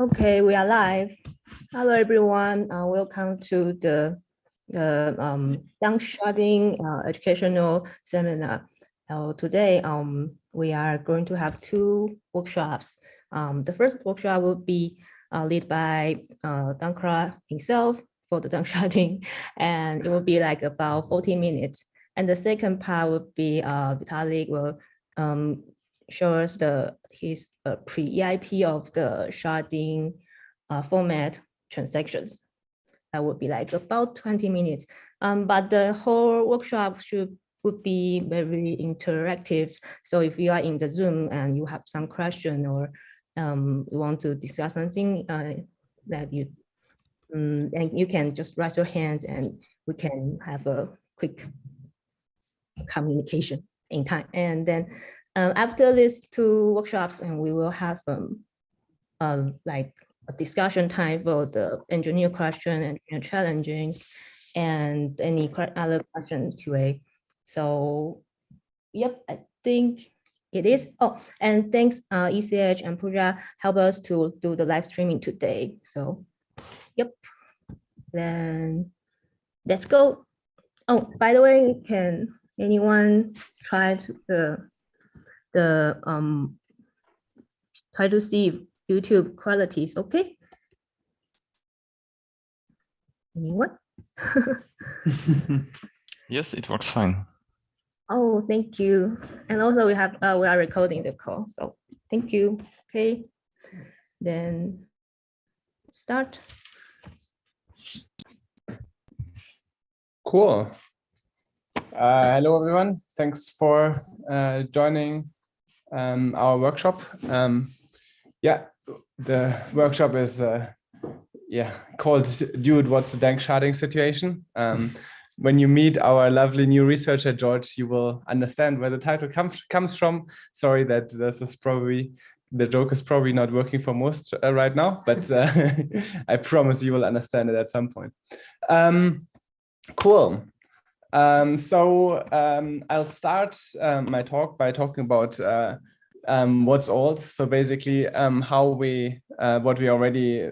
Okay, we are live. Hello, everyone. Welcome to the Danksharding educational seminar. Today, we are going to have two workshops. The first workshop will be led by Dankra himself for the Danksharding, and it will be like about 40 minutes. And the second part will be Vitalik will show us his pre-EIP of the sharding format transactions. That would be like about 20 minutes. But the whole workshop would be very interactive. So if you are in the Zoom and you have some question or you want to discuss something that and you can just raise your hand and we can have a quick communication in time. And then after these two workshops, and we will have like a discussion time for the engineer question and challenges and any other question QA. So, yep, I think it is. Oh, and thanks ECH and Pooja help us to do the live streaming today. So, yep, then let's go. Oh, by the way, can anyone try to try to see if YouTube quality is okay? Anyone? Yes, it works fine. Oh, thank you. And also we are recording the call, so thank you. Okay, then start. Cool. Hello, everyone. Thanks for joining our workshop. Yeah, the workshop is called "Dude, what's the Danksharding situation?" When you meet our lovely new researcher George, you will understand where the title comes from. Sorry that the joke is probably not working for most right now, but I promise you will understand it at some point. Cool. I'll start my talk by talking about what's old. So basically, what we already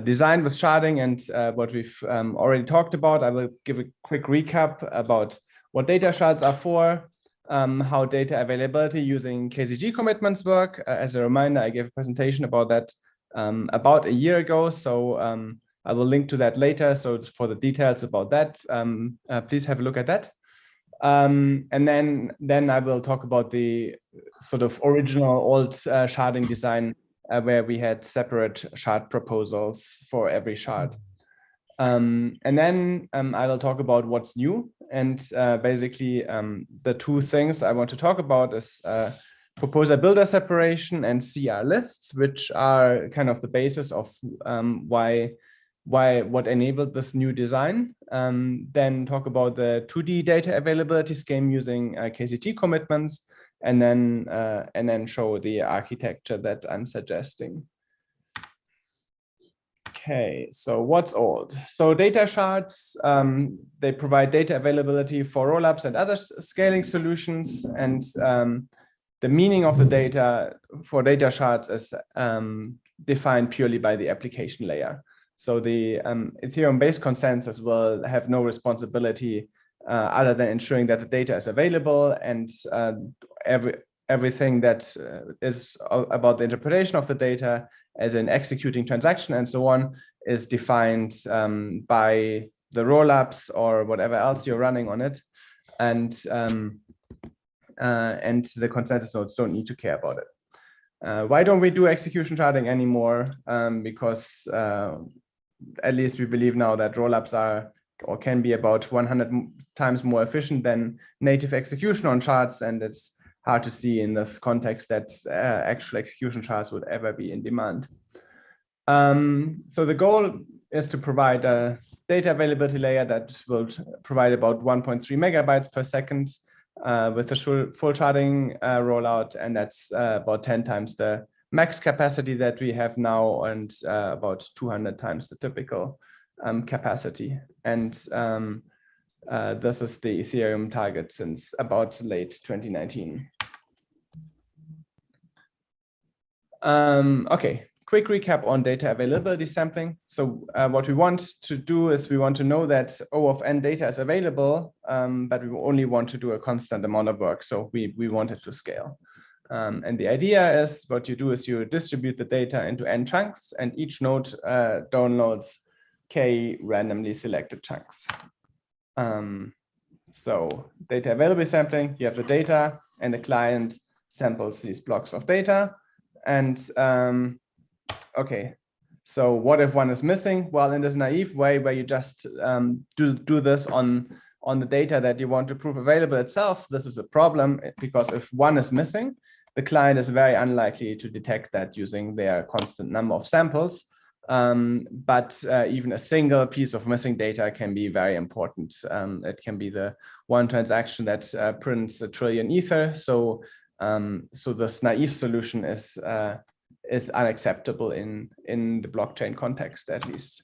designed with sharding and what we've already talked about. I will give a quick recap about what data shards are for, how data availability using Kcg commitments work. As a reminder, I gave a presentation about that about a year ago. So I will link to that later. So for the details about that, please have a look at that. And then I will talk about the sort of original old sharding design where we had separate shard proposals for every shard. And then I will talk about what's new. And basically, the two things I want to talk about is proposer builder separation and CR lists, which are kind of the basis of what enabled this new design. Then talk about the 2D data availability scheme using KCG commitments, and then show the architecture that I'm suggesting. Okay, so what's old? So data shards, they provide data availability for rollups and other scaling solutions, and the meaning of the data for data shards is defined purely by the application layer. So the Ethereum-based consensus will have no responsibility other than ensuring that the data is available, and everything that is about the interpretation of the data, as in executing transaction and so on, is defined by the rollups or whatever else you're running on it, and the consensus nodes don't need to care about it. Why don't we do execution sharding anymore? Because at least we believe now that rollups are or can be about 100 times more efficient than native execution on shards, and it's hard to see in this context that actual execution shards would ever be in demand. So the goal is to provide a data availability layer that will provide about 1.3 megabytes per second with a full sharding rollout, and that's about 10 times the max capacity that we have now, and about 200 times the typical capacity. And this is the Ethereum target since about late 2019. Okay, quick recap on data availability sampling. So what we want to do is we want to know that O of n data is available, but we only want to do a constant amount of work. So we want it to scale. And the idea is what you do is you distribute the data into n chunks, and each node downloads k randomly selected chunks. So data availability sampling, you have the data, and the client samples these blocks of data. And okay, so what if one is missing? Well, in this naive way where you just do this on the data that you want to prove available itself, this is a problem, because if one is missing, the client is very unlikely to detect that using their constant number of samples. But even a single piece of missing data can be very important. It can be the one transaction that prints 1 trillion ether. So this naive solution is unacceptable in the blockchain context, at least.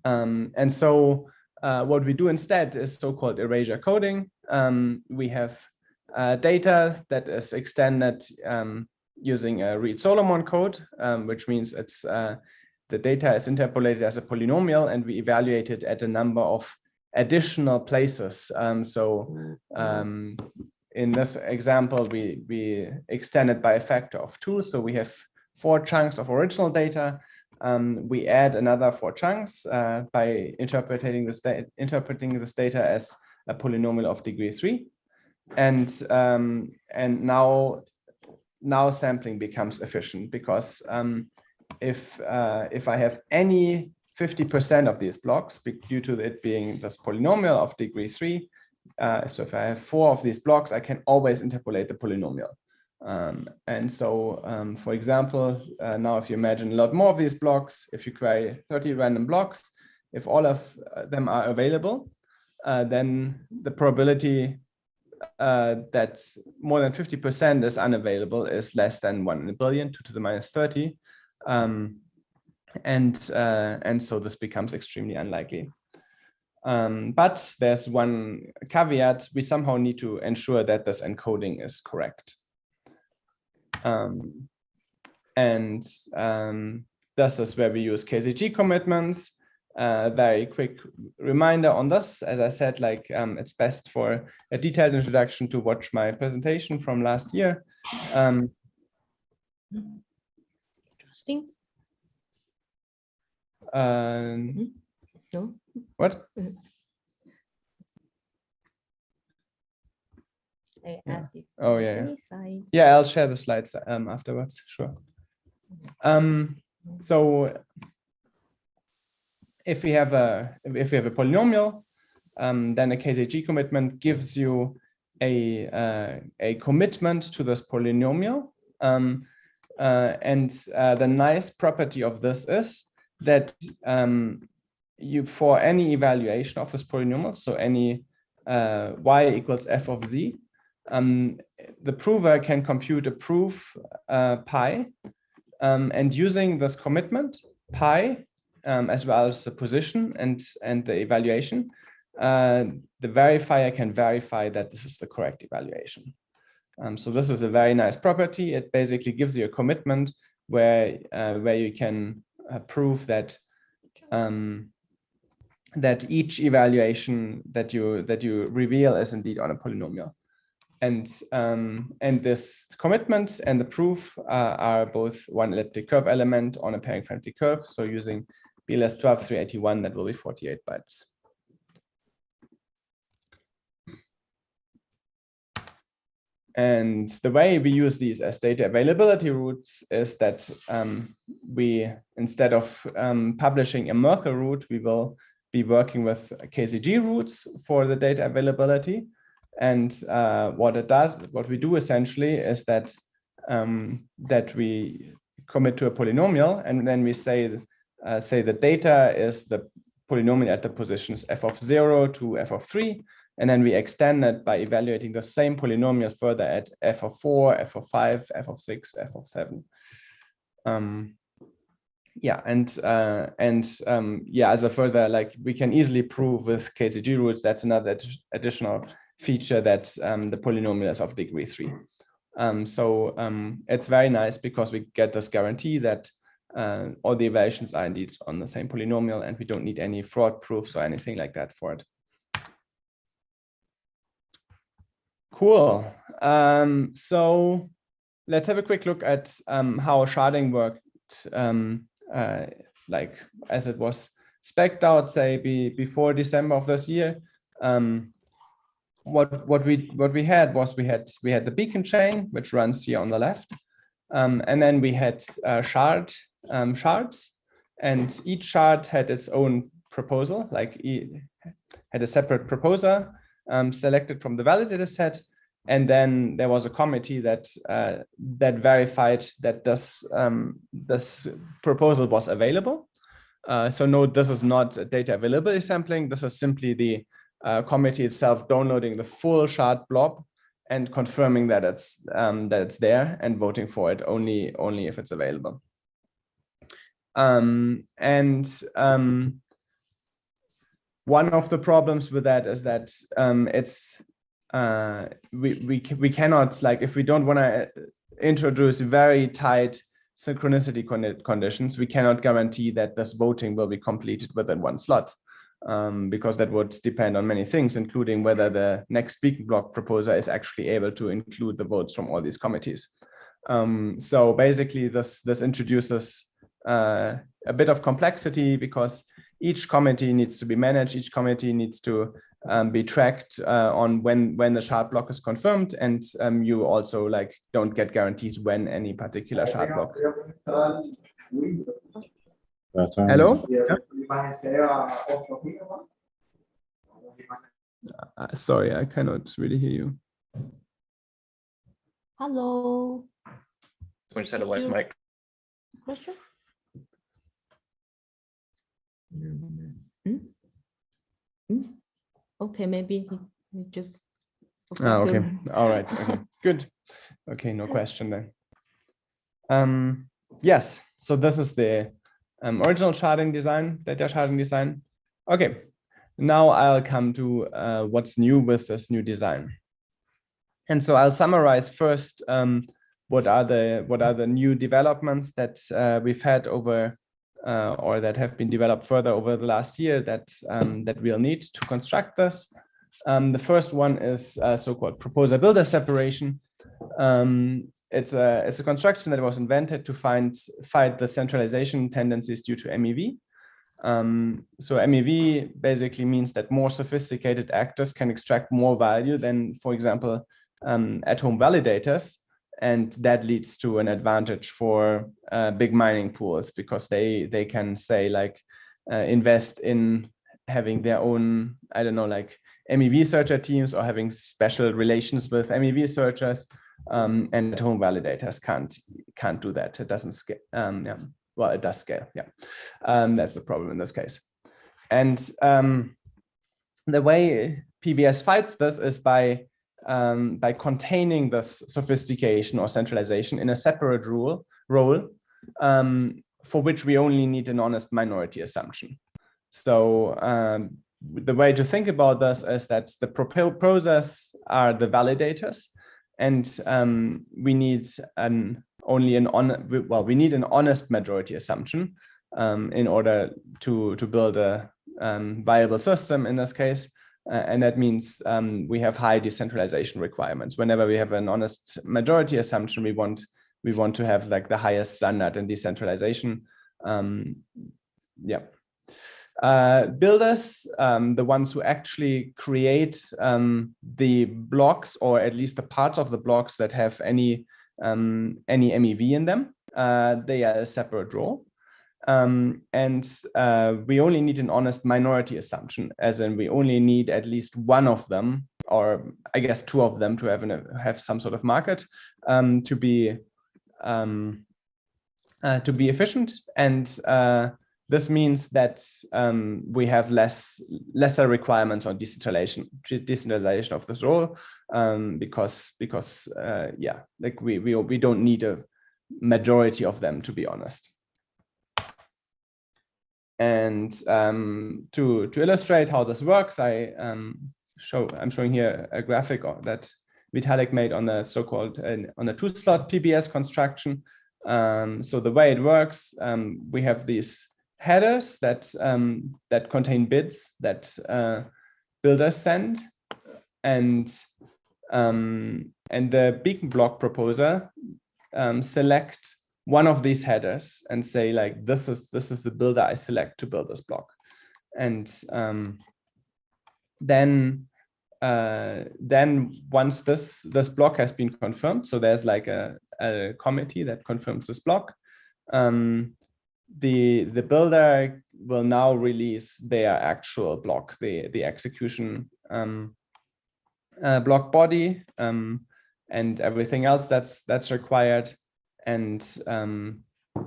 And so what we do instead is so-called erasure coding. We have data that is extended using a Reed-Solomon code, which means it's the data is interpolated as a polynomial, and we evaluate it at a number of additional places. In this example, we extend it by a factor of 2. So we have 4 chunks of original data. We add another 4 chunks by interpreting this data as a polynomial of degree 3. And now sampling becomes efficient, because if I have any 50% of these blocks, due to it being this polynomial of degree 3, so if I have 4 of these blocks, I can always interpolate the polynomial. And so, for example, now if you imagine a lot more of these blocks, if you query 30 random blocks, if all of them are available, then the probability that more than 50% is unavailable is less than 1 in a billion, 2 to the minus 30. And so this becomes extremely unlikely. But there's one caveat: we somehow need to ensure that this encoding is correct. This is where we use Kcg commitments. Very quick reminder on this. As I said, like it's best for a detailed introduction to watch my presentation from last year. Interesting. No. What? I asked if Oh, there's yeah. any slides. Yeah, I'll share the slides afterwards. Sure. So if we have a polynomial, then a Kcg commitment gives you a commitment to this polynomial. The nice property of this is that you, for any evaluation of this polynomial, so any y equals f of z, the prover can compute a proof pi, and using this commitment pi, as well as the position and the evaluation, the verifier can verify that this is the correct evaluation. So this is a very nice property. It basically gives you a commitment where you can prove that that each evaluation that you reveal is indeed on a polynomial. And this commitment and the proof are both one elliptic curve element on a pairing-friendly curve. So using BLS 12381, that will be 48 bytes. And the way we use these as data availability routes is that we, instead of publishing a Merkle route, we will be working with Kcg routes for the data availability. And what we do essentially is that that we commit to a polynomial, and then we say the data is the polynomial at the positions f of 0 to f of 3. And then we extend it by evaluating the same polynomial further at f of 4, f of 5, f of 6, f of 7. Yeah, as a further, like, we can easily prove with Kcg roots, that's another additional feature that the polynomial is of degree 3. It's very nice because we get this guarantee that all the evaluations are indeed on the same polynomial, and we don't need any fraud proofs or anything like that for it. Cool. So let's have a quick look at how sharding worked, like as it was spec'd out, say before December of this year. What we had was we had the beacon chain, which runs here on the left, and then we had shards, and each shard had its own proposal, like had a separate proposer selected from the validator set, and then there was a committee that verified that this proposal was available. So note, this is not a data availability sampling. This is simply the committee itself downloading the full shard blob and confirming that it's there and voting for it only if it's available. One of the problems with that is that we cannot, like, if we don't want to introduce very tight synchronicity conditions, we cannot guarantee that this voting will be completed within one slot, because that would depend on many things, including whether the next beacon block proposer is actually able to include the votes from all these committees. So basically this introduces a bit of complexity, because each committee needs to be managed, each committee needs to be tracked on when the shard block is confirmed, and you also like don't get guarantees when any particular shard block. Hello? Yeah. Sorry, I cannot really hear you. Hello. Someone just had a live mic. Question? Okay, maybe he just. Okay. All right. Okay. Good. Okay. No question then. Yes. So this is the original sharding design, data sharding design. Okay. Now I'll come to what's new with this new design. And so I'll summarize first what are the new developments that we've had over or that have been developed further over the last year that we'll need to construct this. The first one is so-called proposer builder separation. It's a construction that was invented to fight the centralization tendencies due to MEV. So MEV basically means that more sophisticated actors can extract more value than, for example, at-home validators, and that leads to an advantage for big mining pools, because they can say like invest in having their own, I don't know, like MEV searcher teams, or having special relations with MEV searchers, and at-home validators can't do that. It doesn't scale. Yeah. Well, it does scale. Yeah, that's the problem in this case. And the way PBS fights this is by containing this sophistication or centralization in a separate role, for which we only need an honest minority assumption. So the way to think about this is that the proposers are the validators, and we need we need an honest majority assumption in order to build a viable system in this case. And that means we have high decentralization requirements. Whenever we have an honest majority assumption, we want to have like the highest standard in decentralization. Yeah. Builders, the ones who actually create the blocks, or at least the parts of the blocks that have any MEV in them, they are a separate role. And we only need an honest minority assumption, as in we only need at least one of them, or I guess two of them, to have some sort of market to be efficient. And this means that we have lesser requirements on decentralization of this role, because yeah, like we don't need a majority of them, to be honest. And to illustrate how this works, I'm showing here a graphic that Vitalik made on a so-called on a 2-slot PBS construction. So the way it works, we have these headers that that contain bids that builders send, and the beacon block proposer select one of these headers and say, like, this is the builder I select to build this block. And then once this block has been confirmed, so there's like a committee that confirms this block, the builder will now release their actual block, the execution block body, and everything else that's required. And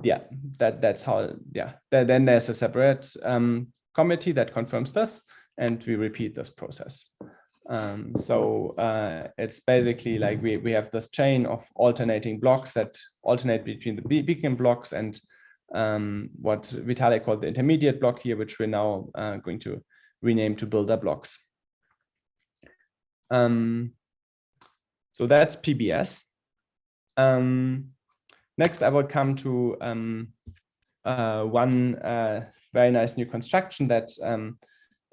yeah, that's how, yeah, then there's a separate committee that confirms this, and we repeat this process. So it's basically like we have this chain of alternating blocks that alternate between the beacon blocks and what Vitalik called the intermediate block here, which we're now going to rename to builder blocks. So that's PBS. Next, I will come to one very nice new construction that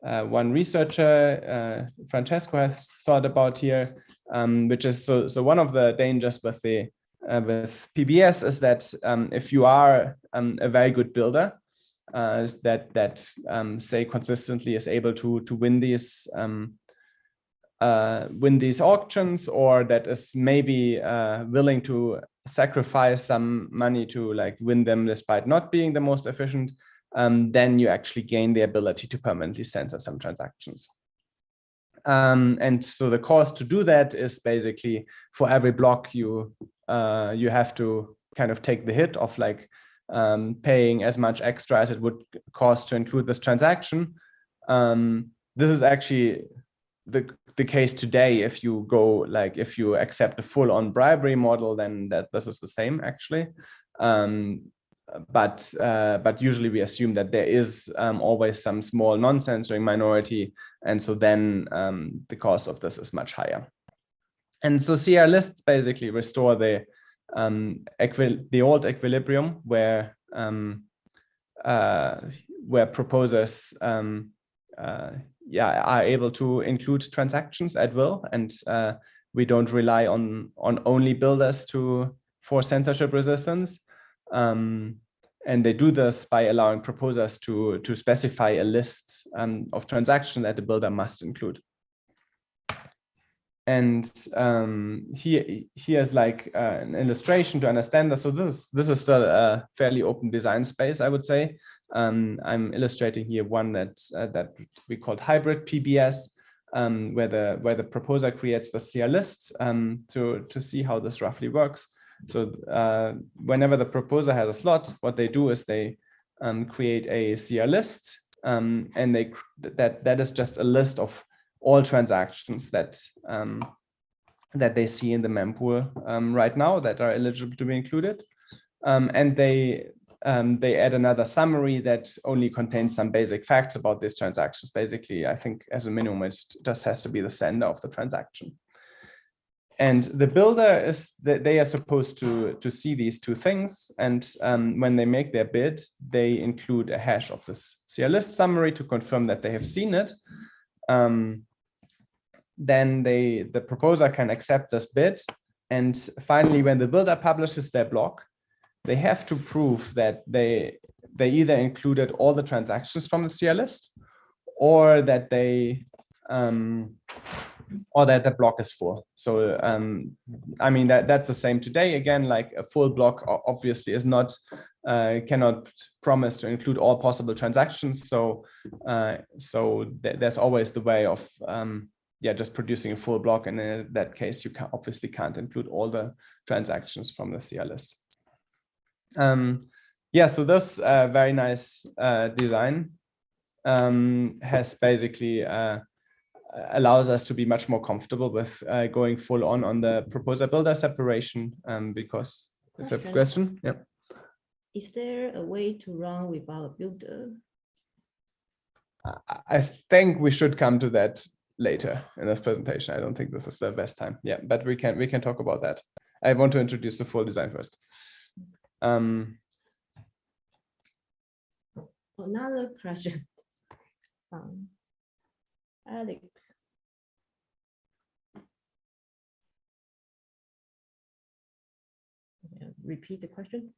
one researcher, Francesco, has thought about here, which is so one of the dangers with the with PBS is that if you are a very good builder that say consistently is able to win these auctions, or that is maybe willing to sacrifice some money to like win them despite not being the most efficient, then you actually gain the ability to permanently censor some transactions. And so the cost to do that is basically for every block you have to kind of take the hit of like paying as much extra as it would cost to include this transaction. This is actually the case today. If you go, like, if you accept a full-on bribery model, then this is the same actually. But usually we assume that there is always some small non-censoring minority, and so then the cost of this is much higher. And so CR lists basically restore the old equilibrium where proposers are able to include transactions at will, and we don't rely on only builders for censorship resistance. And they do this by allowing proposers to specify a list of transactions that the builder must include. And here's like an illustration to understand this. So this is still a fairly open design space, I would say. I'm illustrating here one that we called hybrid PBS, where the proposer creates the CR list to see how this roughly works. So whenever the proposer has a slot, what they do is they create a CR list, and that is just a list of all transactions that they see in the mempool right now that are eligible to be included, and they add another summary that only contains some basic facts about these transactions. Basically, I think as a minimum, it just has to be the sender of the transaction. And the builder is that they are supposed to see these two things, and when they make their bid, they include a hash of this CR list summary to confirm that they have seen it. Then the proposer can accept this bid, and finally, when the builder publishes their block, they have to prove that they either included all the transactions from the CR list, or that or that the block is full. So I mean that's the same today. Again, like a full block obviously is not cannot promise to include all possible transactions. So there's always the way of just producing a full block, and in that case you obviously can't include all the transactions from the CR list. So this very nice design has basically allows us to be much more comfortable with going full on the proposer builder separation, because it's a question. Yeah. Is there a way to run without a builder? I think we should come to that later in this presentation. I don't think this is the best time. Yeah, but we can talk about that. I want to introduce the full design first. Another question. Alex. Repeat the question.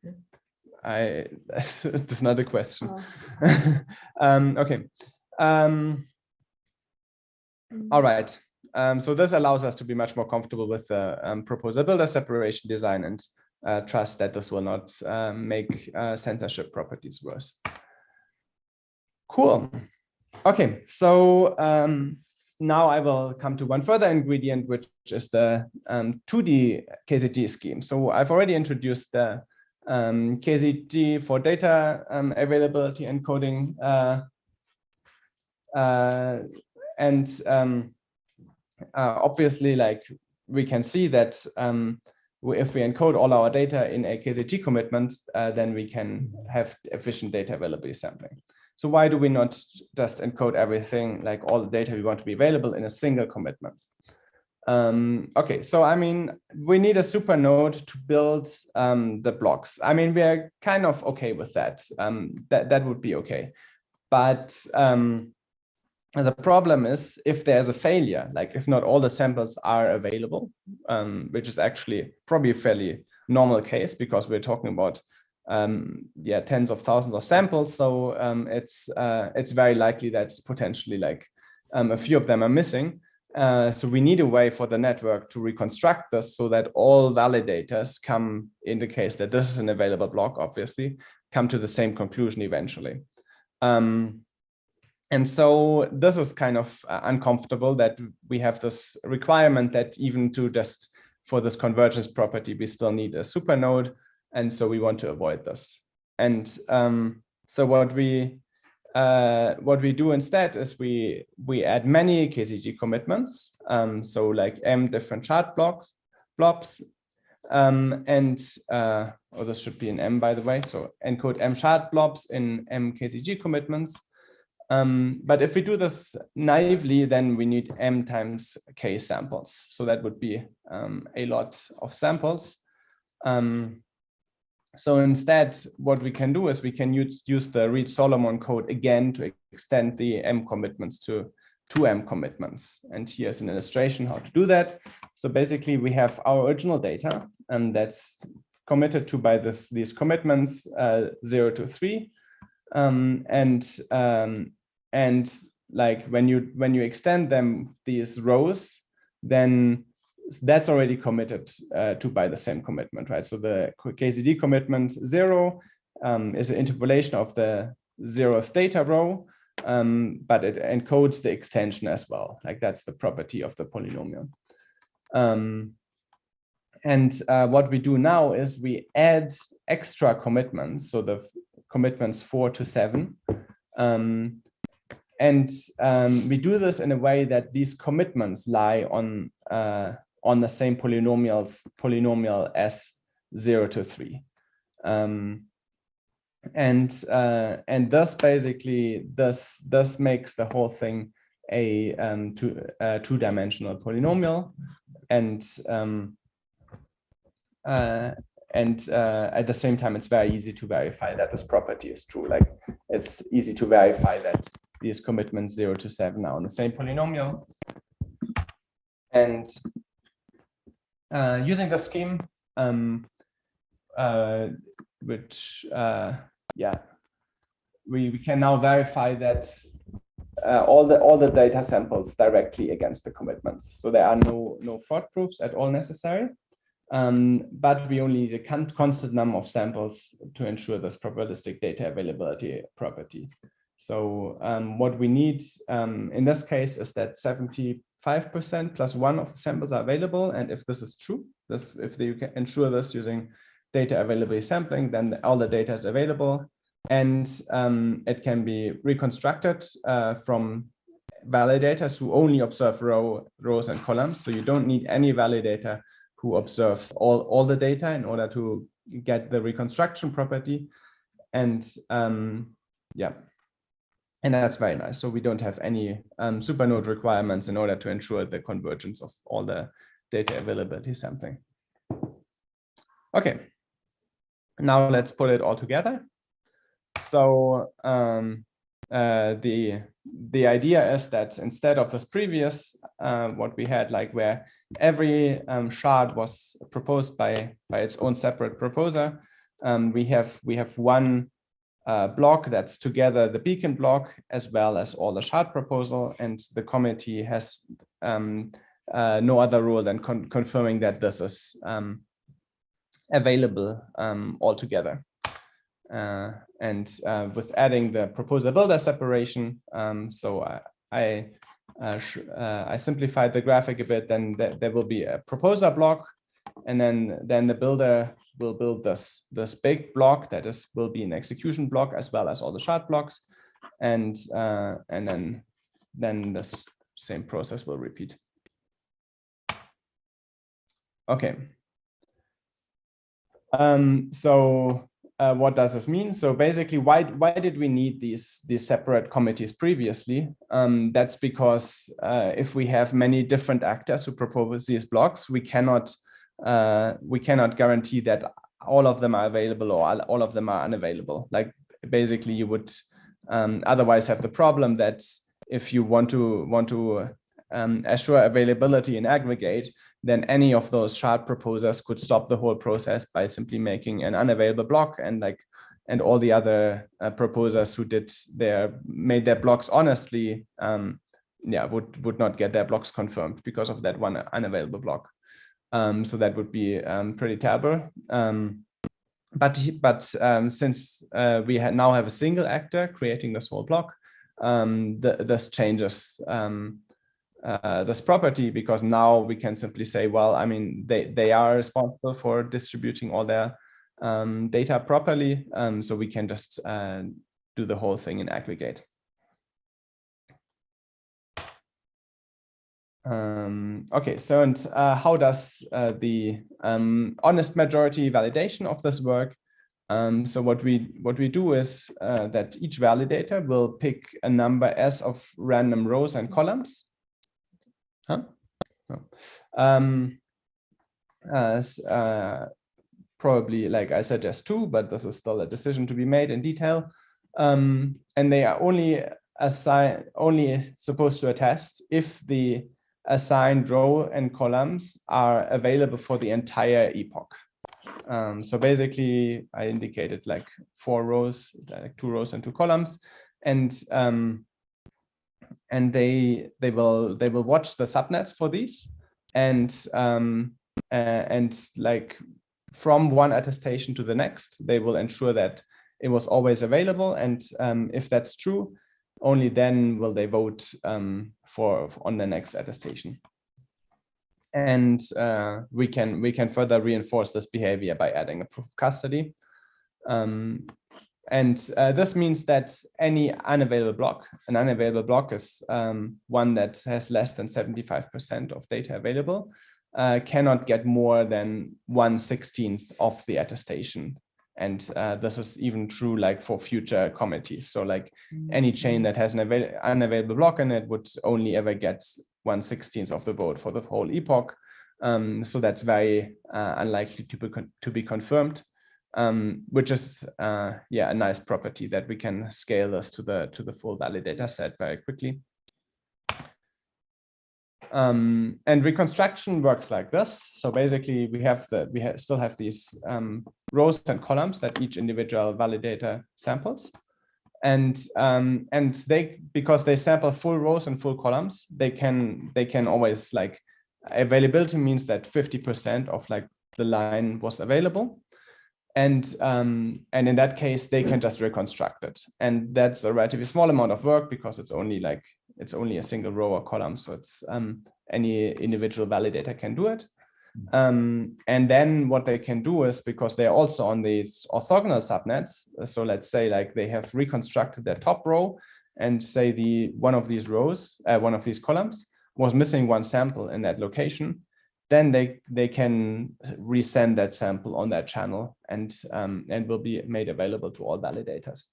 That's not a question. Oh. Okay. All right. So this allows us to be much more comfortable with the proposer builder separation design and trust that this will not make censorship properties worse. Cool. Okay, so now I will come to one further ingredient, which is the 2D Kcg scheme. So I've already introduced the Kcg for data availability encoding, and obviously, like we can see that if we encode all our data in a Kcg commitment, then we can have efficient data availability sampling. So why do we not just encode everything, like all the data we want to be available, in a single commitment? Okay, so I mean, we need a super node to build the blocks. I mean, we are kind of okay with that. That would be okay. But the problem is if there's a failure, like if not all the samples are available, which is actually probably a fairly normal case because we're talking about tens of thousands of samples. So it's very likely that potentially like a few of them are missing. So we need a way for the network to reconstruct this so that all validators come, in the case that this is an available block, obviously, come to the same conclusion eventually. And so this is kind of uncomfortable that we have this requirement that even to just for this convergence property, we still need a supernode. And so we want to avoid this. And so what we do instead is we add many Kcg commitments. So like m different shard blobs. Oh, this should be an m, by the way. So encode m shard blobs in m Kcg commitments. But if we do this naively, then we need m times k samples. So that would be a lot of samples. So instead, what we can do is we can use the Reed-Solomon code again to extend the m commitments to 2m commitments. And here's an illustration how to do that. So basically, we have our original data, and that's committed to by these commitments 0 to 3. And like when you extend them, these rows, then that's already committed to by the same commitment, right? So the Kcd commitment 0 is an interpolation of the 0th data row, but it encodes the extension as well. Like that's the property of the polynomial. What we do now is we add extra commitments, so the commitments 4 to 7. We do this in a way that these commitments lie on the same polynomial as 0 to 3. And thus basically this makes the whole thing a two-dimensional polynomial, and at the same time it's very easy to verify that this property is true. Like it's easy to verify that these commitments 0 to 7 are on the same polynomial. And using the scheme, we can now verify that all the data samples directly against the commitments. So there are no fraud proofs at all necessary, but we only need a constant number of samples to ensure this probabilistic data availability property. So what we need in this case is that 75% plus 1 of the samples are available. And if this is true, if you can ensure this using data availability sampling, then all the data is available. And it can be reconstructed from validators who only observe rows and columns. So you don't need any validator who observes all the data in order to get the reconstruction property. And And that's very nice. So we don't have any supernode requirements in order to ensure the convergence of all the data availability sampling. Okay, now let's put it all together. So the idea is that instead of this previous what we had, like where every shard was proposed by its own separate proposer, we have one block that's together the beacon block as well as all the shard proposal, and the committee has no other role than confirming that this is available altogether. With adding the proposer builder separation, so I simplified the graphic a bit. Then there will be a proposer block, and then the builder will build this big block that will be an execution block as well as all the shard blocks, and then this same process will repeat. Okay. So what does this mean? So basically, why did we need these separate committees previously? That's because if we have many different actors who propose these blocks, we cannot guarantee that all of them are available or all of them are unavailable. Like basically, you would otherwise have the problem that if you want to assure availability in aggregate, then any of those shard proposers could stop the whole process by simply making an unavailable block, and all the other proposers who made their blocks honestly, would not get their blocks confirmed because of that one unavailable block. So that would be pretty terrible. But since we now have a single actor creating this whole block, this changes this property, because now we can simply say, well, I mean, they are responsible for distributing all their data properly, so we can just do the whole thing in aggregate. Okay, so and how does the honest majority validation of this work? So what we do is that each validator will pick a number S of random rows and columns. Probably, like I suggest 2, but this is still a decision to be made in detail. And they are only supposed to attest if the assigned row and columns are available for the entire epoch. So basically, I indicated like 4 rows, like 2 rows and 2 columns, and they will watch the subnets for these, and like from one attestation to the next, they will ensure that it was always available, and if that's true, only then will they vote on the next attestation. And we can further reinforce this behavior by adding a proof of custody. And this means that any unavailable block, an unavailable block is one that has less than 75% of data available, cannot get more than 1/16 of the attestation. And this is even true like for future committees. So like any chain that has an unavailable block in it would only ever get 1/16 of the vote for the whole epoch. So that's very unlikely to be confirmed. Which is a nice property that we can scale this to the full validator set very quickly. And reconstruction works like this. So basically, we still have these rows and columns that each individual validator samples, and because they sample full rows and full columns, they can always, like, availability means that 50% of like the line was available. And in that case, they can just reconstruct it, and that's a relatively small amount of work because it's only a single row or column, so it's any individual validator can do it. And then what they can do is, because they're also on these orthogonal subnets, so let's say like they have reconstructed their top row, and say one of these columns was missing one sample in that location, then they can resend that sample on that channel, and will be made available to all validators.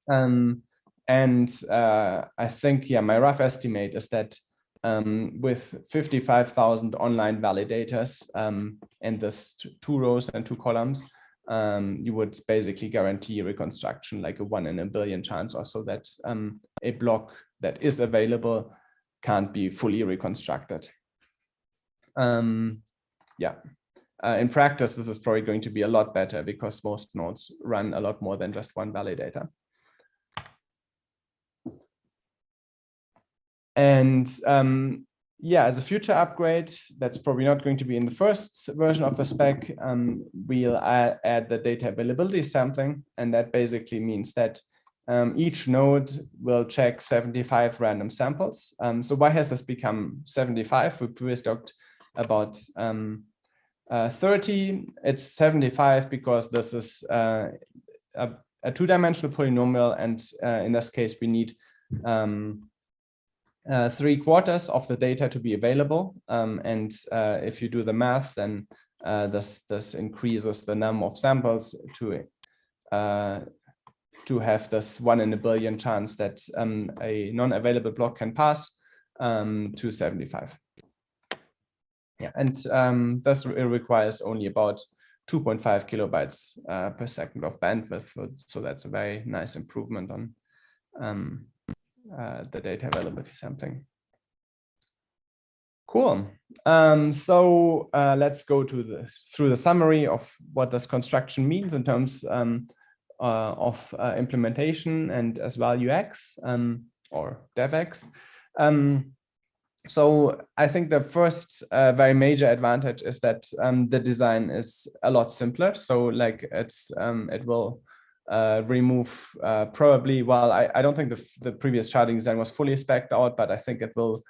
And And I think, yeah, my rough estimate is that with 55,000 online validators and this 2 rows and 2 columns, you would basically guarantee reconstruction, like a 1 in a billion chance or so that a block that is available can't be fully reconstructed. Yeah. In practice, this is probably going to be a lot better because most nodes run a lot more than just one validator. And yeah, as a future upgrade, that's probably not going to be in the first version of the spec. We'll add the data availability sampling, and that basically means that each node will check 75 random samples. So why has this become 75? We previously talked about 30. It's 75 because this is a 2-dimensional polynomial, and in this case, we need 3/4 of the data to be available. And if you do the math, then this increases the number of samples to have this 1 in a billion chance that a non-available block can pass to 75. Yeah, and this requires only about 2.5 kilobytes per second of bandwidth. So that's a very nice improvement on the data availability sampling. Cool. So let's go through the summary of what this construction means in terms of implementation and as well UX or DevX. So I think the first very major advantage is that the design is a lot simpler. So like it will remove probably, well, I don't think the previous sharding design was fully spec'd out, but I think it will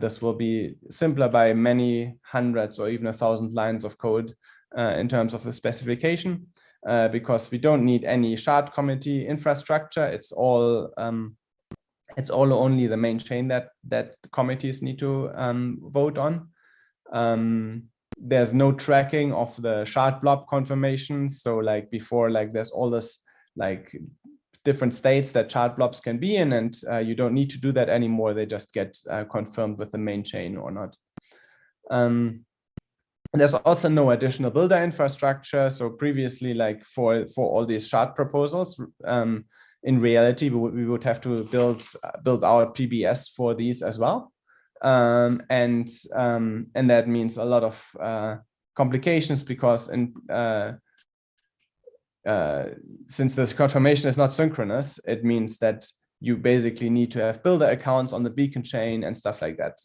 this will be simpler by many hundreds or even 1,000 lines of code in terms of the specification, because we don't need any shard committee infrastructure. It's all only the main chain that committees need to vote on. There's no tracking of the shard blob confirmations. So like before, like there's all this like different states that shard blobs can be in, and you don't need to do that anymore. They just get confirmed with the main chain or not. There's also no additional builder infrastructure. So previously, like for all these shard proposals, in reality, we would have to build our PBS for these as well. And that means a lot of complications because since this confirmation is not synchronous, it means that you basically need to have builder accounts on the beacon chain and stuff like that.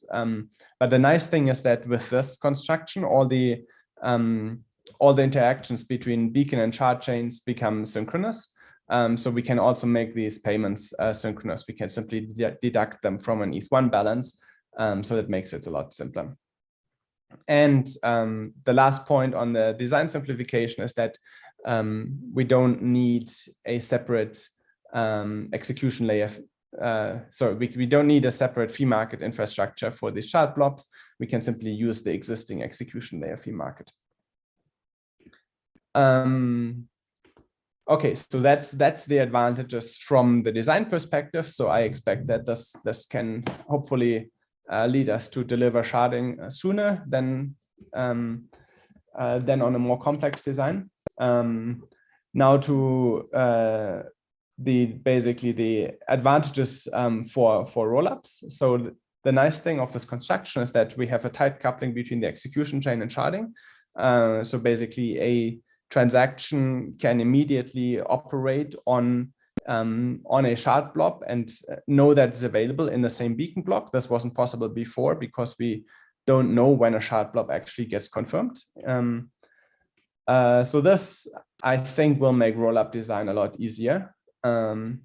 But the nice thing is that with this construction, all the interactions between beacon and shard chains become synchronous. So we can also make these payments synchronous. We can simply deduct them from an ETH1 balance. So that makes it a lot simpler. And the last point on the design simplification is that we don't need a separate execution layer. Sorry, we don't need a separate fee market infrastructure for these shard blobs. We can simply use the existing execution layer fee market. Okay, so that's the advantages from the design perspective. So I expect that this can hopefully lead us to deliver sharding sooner than on a more complex design. Now to basically the advantages for rollups. So the nice thing of this construction is that we have a tight coupling between the execution chain and sharding. So basically a transaction can immediately operate on a shard blob and know that it's available in the same beacon block. This wasn't possible before because we don't know when a shard blob actually gets confirmed. So this, I think, will make rollup design a lot easier in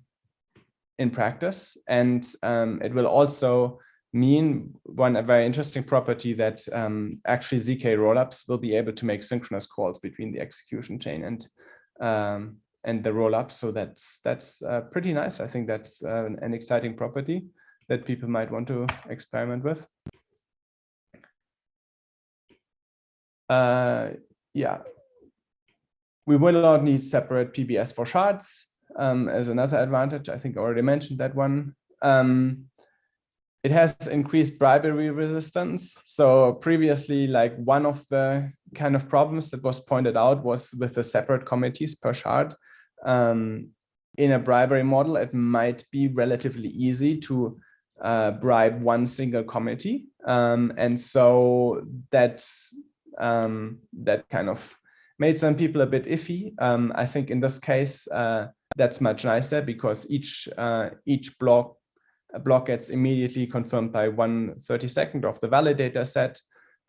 practice. And it will also mean a very interesting property that actually ZK rollups will be able to make synchronous calls between the execution chain and the rollup. So that's pretty nice. I think that's an exciting property that people might want to experiment with. Yeah, we will not need separate PBS for shards. as another advantage. I think I already mentioned that one. It has increased bribery resistance. So previously, like one of the kind of problems that was pointed out was with the separate committees per shard. In a bribery model, it might be relatively easy to bribe one single committee. And so that's that kind of made some people a bit iffy. I think in this case, that's much nicer because each block gets immediately confirmed by 1/32 of the validator set.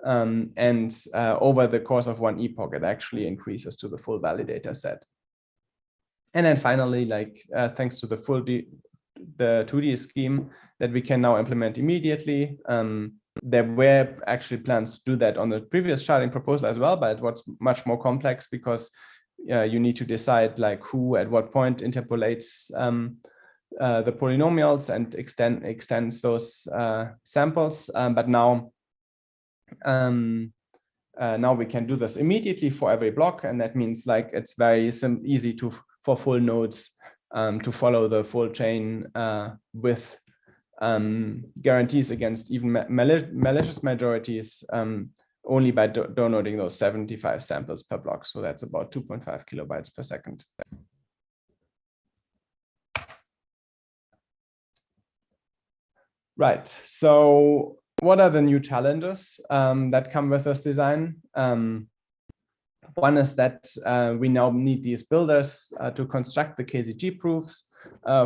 And over the course of one epoch, it actually increases to the full validator set. And then finally, like thanks to the 2D scheme that we can now implement immediately. There were actually plans to do that on the previous sharding proposal as well, but it was much more complex because you need to decide like who at what point interpolates the polynomials and extends those samples. But now we can do this immediately for every block, and that means like it's very easy for full nodes to follow the full chain with guarantees against even malicious majorities only by downloading those 75 samples per block. So that's about 2.5 kilobytes per second. Right. So what are the new challenges that come with this design? One is that we now need these builders to construct the Kcg proofs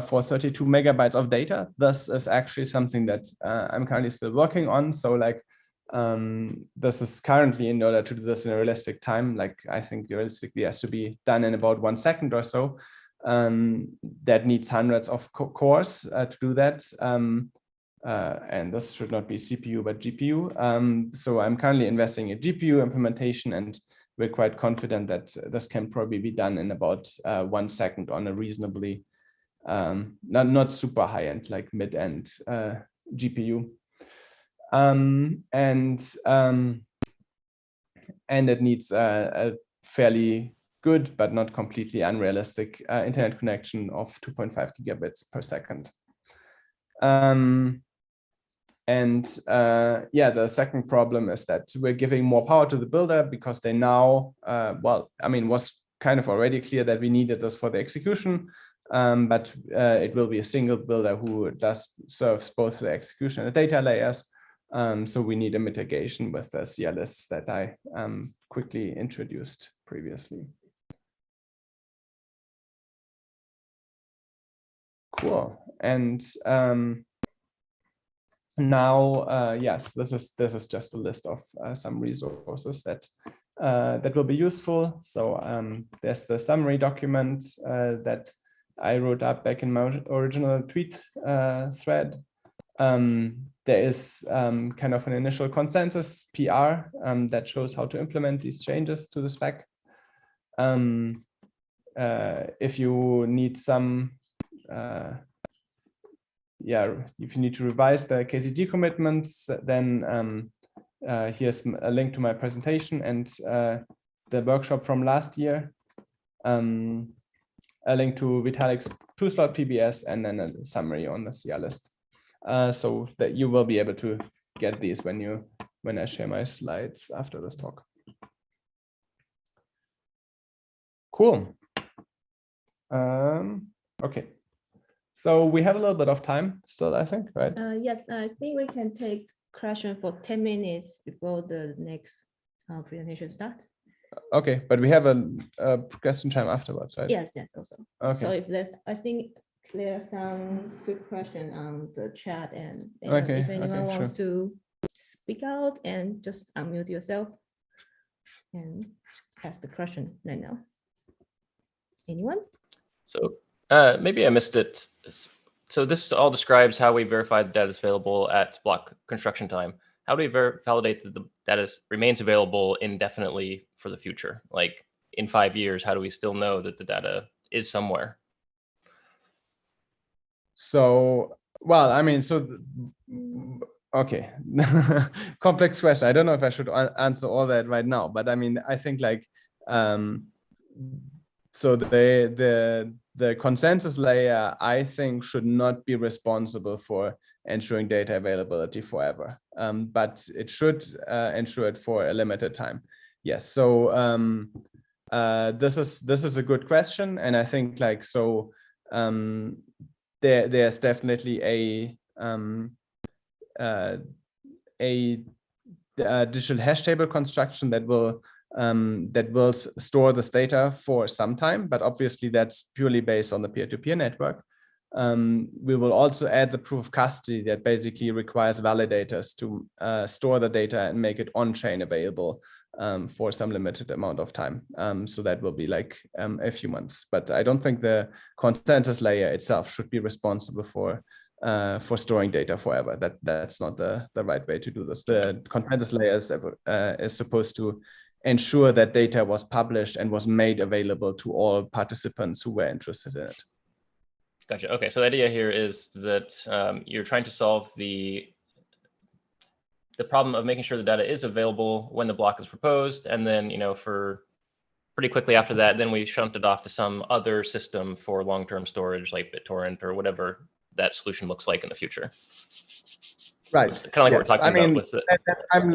for 32 megabytes of data. This is actually something that I'm currently still working on. So like this is currently, in order to do this in a realistic time, like I think realistically has to be done in about 1 second or so. That needs hundreds of cores to do that. And this should not be CPU, but GPU. So I'm currently investing in GPU implementation, and we're quite confident that this can probably be done in about 1 second on a reasonably, not super high-end, like mid-end GPU. And it needs a fairly good, but not completely unrealistic internet connection of 2.5 gigabits per second. Yeah, the second problem is that we're giving more power to the builder because they now, well, I mean, was kind of already clear that we needed this for the execution, but it will be a single builder who serves both the execution and the data layers. So we need a mitigation with the CLS that I quickly introduced previously. Cool. And now, yes, this is just a list of some resources that will be useful. So there's the summary document that I wrote up back in my original tweet thread. There is kind of an initial consensus PR that shows how to implement these changes to the spec. If you need some if you need to revise the Kcg commitments, then here's a link to my presentation and the workshop from last year, a link to Vitalik's 2-slot PBS, and then a summary on the CR list. So that you will be able to get these when I share my slides after this talk. Cool. Okay. So we have a little bit of time still, I think, right? Yes, I think we can take question for 10 minutes before the next presentation start. Okay, but we have a question time afterwards, right? Yes, also. Okay. So if there's, I think there are some good questions on the chat, and okay, if anyone okay, wants to speak out and just unmute yourself and ask the question right now. Anyone? So maybe I missed it. So this all describes how we verify the data is available at block construction time. How do we validate that the data remains available indefinitely for the future? Like in 5 years, how do we still know that the data is somewhere? So, well, I mean, okay, complex question. I don't know if I should answer all that right now, but I mean, I think like So the consensus layer, I think, should not be responsible for ensuring data availability forever, but it should ensure it for a limited time. Yes. So this is a good question, and I think like so there's definitely a digital hash table construction that will store this data for some time, but obviously that's purely based on the peer-to-peer network. We will also add the proof of custody that basically requires validators to store the data and make it on-chain available for some limited amount of time. So that will be like a few months, but I don't think the consensus layer itself should be responsible for storing data forever. That's not the right way to do this. The consensus layer is supposed to ensure that data was published and was made available to all participants who were interested in it. Gotcha. Okay, so the idea here is that you're trying to solve the problem of making sure the data is available when the block is proposed, and then for pretty quickly after that, then we shunt it off to some other system for long-term storage, like BitTorrent or whatever that solution looks like in the future. Right. Kind of like what we're talking about with it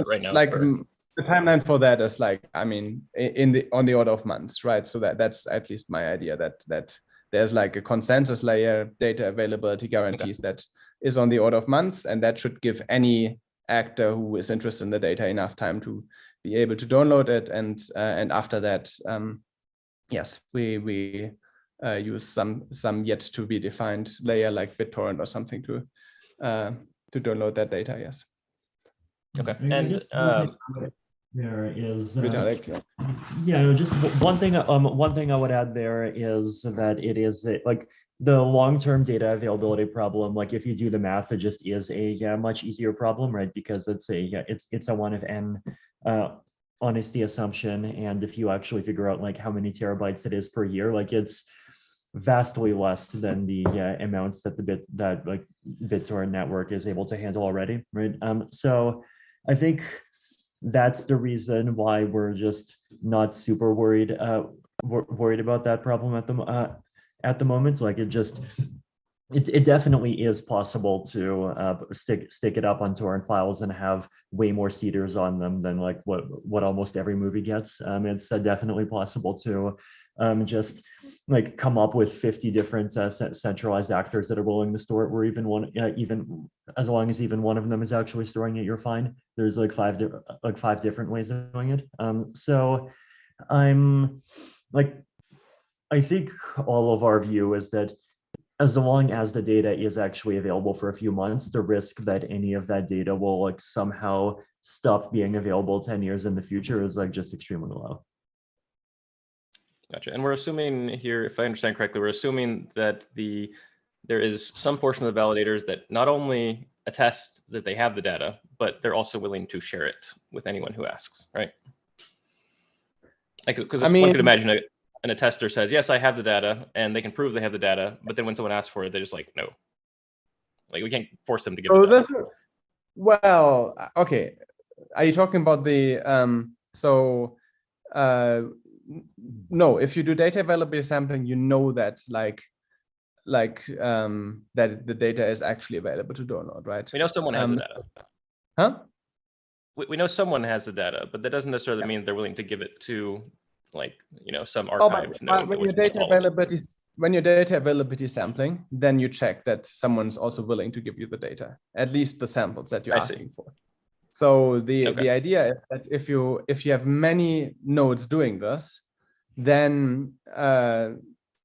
right now. Like the timeline for that is like, I mean, on the order of months, right? So that's at least my idea, that there's like a consensus layer data availability guarantees that is on the order of months, and that should give any actor who is interested in the data enough time to be able to download it, and after that, yes, we use some yet to be defined layer like BitTorrent or something to download that data. Yes. Okay. And there is yeah, just one thing I would add there is that it is like the long-term data availability problem. Like if you do the math, it just is a much easier problem, right? Because it's a 1 of n honesty assumption, and if you actually figure out like how many terabytes it is per year, like it's vastly less than the amounts that BitTorrent network is able to handle already, right? So I think that's the reason why we're just not super worried about that problem at the moment. Like it definitely is possible to stick it up on torrent files and have way more seeders on them than like what almost every movie gets. It's definitely possible to just like come up with 50 different centralized actors that are willing to store it, where even as long as even one of them is actually storing it, you're fine. There's like five different ways of doing it. So I'm like, I think all of our view is that as long as the data is actually available for a few months, the risk that any of that data will like somehow stop being available 10 years in the future is like just extremely low. Gotcha. And we're assuming here, if I understand correctly, we're assuming that there is some portion of the validators that not only attest that they have the data, but they're also willing to share it with anyone who asks, right? Like, because one could imagine an attester says, yes, I have the data, and they can prove they have the data, but then when someone asks for it, they're just like, no. Like, we can't force them to give it. Well, okay. Are you talking about the no, if you do data availability sampling, you know that that the data is actually available to download, right? We know someone has the data. Huh? We know someone has the data, but that doesn't necessarily mean they're willing to give it to like some archive node. When your data availability sampling, then you check that someone's also willing to give you the data, at least the samples that you're asking for. So the idea is that if you have many nodes doing this, then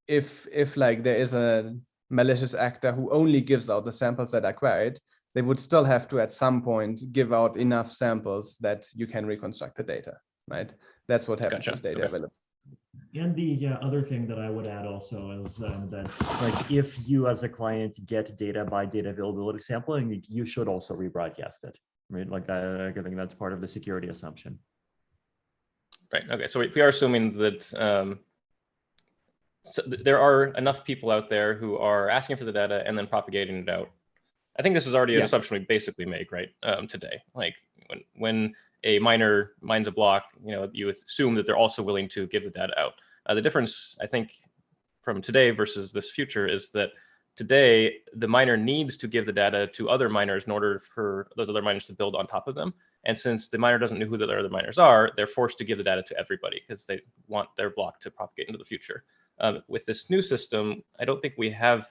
if like there is a malicious actor who only gives out the samples that are queried, they would still have to at some point give out enough samples that you can reconstruct the data, right? That's what happens with data availability. And the other thing that I would add also is that like if you as a client get data by data availability sampling, you should also rebroadcast it, right? Like I think that's part of the security assumption. Right. Okay. So we are assuming that so there are enough people out there who are asking for the data and then propagating it out. I think this is already an assumption we basically make, right? Today, like when a miner mines a block, you assume that they're also willing to give the data out. The difference, I think, from today versus this future is that today the miner needs to give the data to other miners in order for those other miners to build on top of them. And since the miner doesn't know who the other miners are, they're forced to give the data to everybody because they want their block to propagate into the future. With this new system, I don't think we have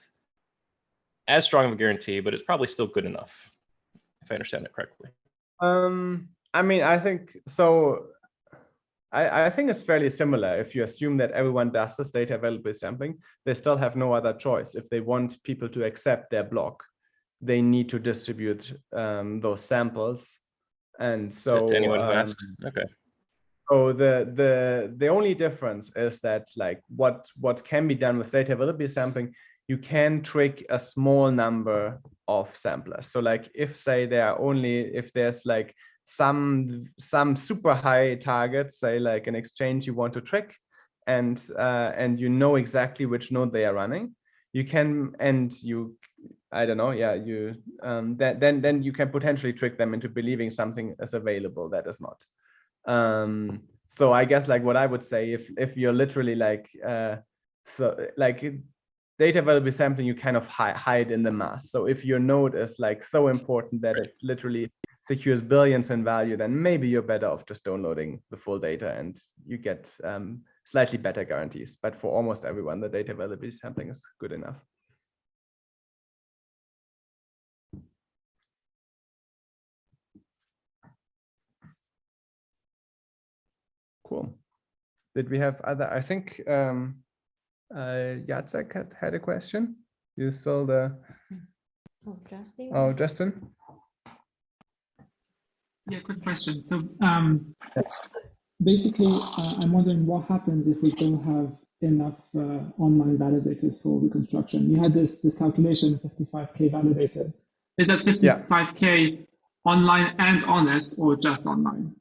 as strong of a guarantee, but it's probably still good enough, if I understand it correctly. I mean, I think so. I think it's fairly similar. If you assume that everyone does this data availability sampling, they still have no other choice. If they want people to accept their block, they need to distribute those samples. And so to anyone who asks. Okay. So the only difference is that like what can be done with data availability sampling, you can trick a small number of samplers. So like if say if there's like some super high target, say like an exchange you want to trick, and you know exactly which node they are running, you can, and you, I don't know, yeah, you then you can potentially trick them into believing something is available that is not. So I guess like what I would say, if you're literally like so like data availability sampling, you kind of hide in the mass. So if your node is like so important that it literally secures billions in value, then maybe you're better off just downloading the full data and you get slightly better guarantees. But for almost everyone, the data availability sampling is good enough. Cool. Did we have other? I think Jacek had a question. You still the? Oh, Justin. Oh, Justin. Yeah, quick question. So basically, I'm wondering what happens if we don't have enough online validators for reconstruction. You had this calculation, 55K validators. Is that 55K online and honest, or just online?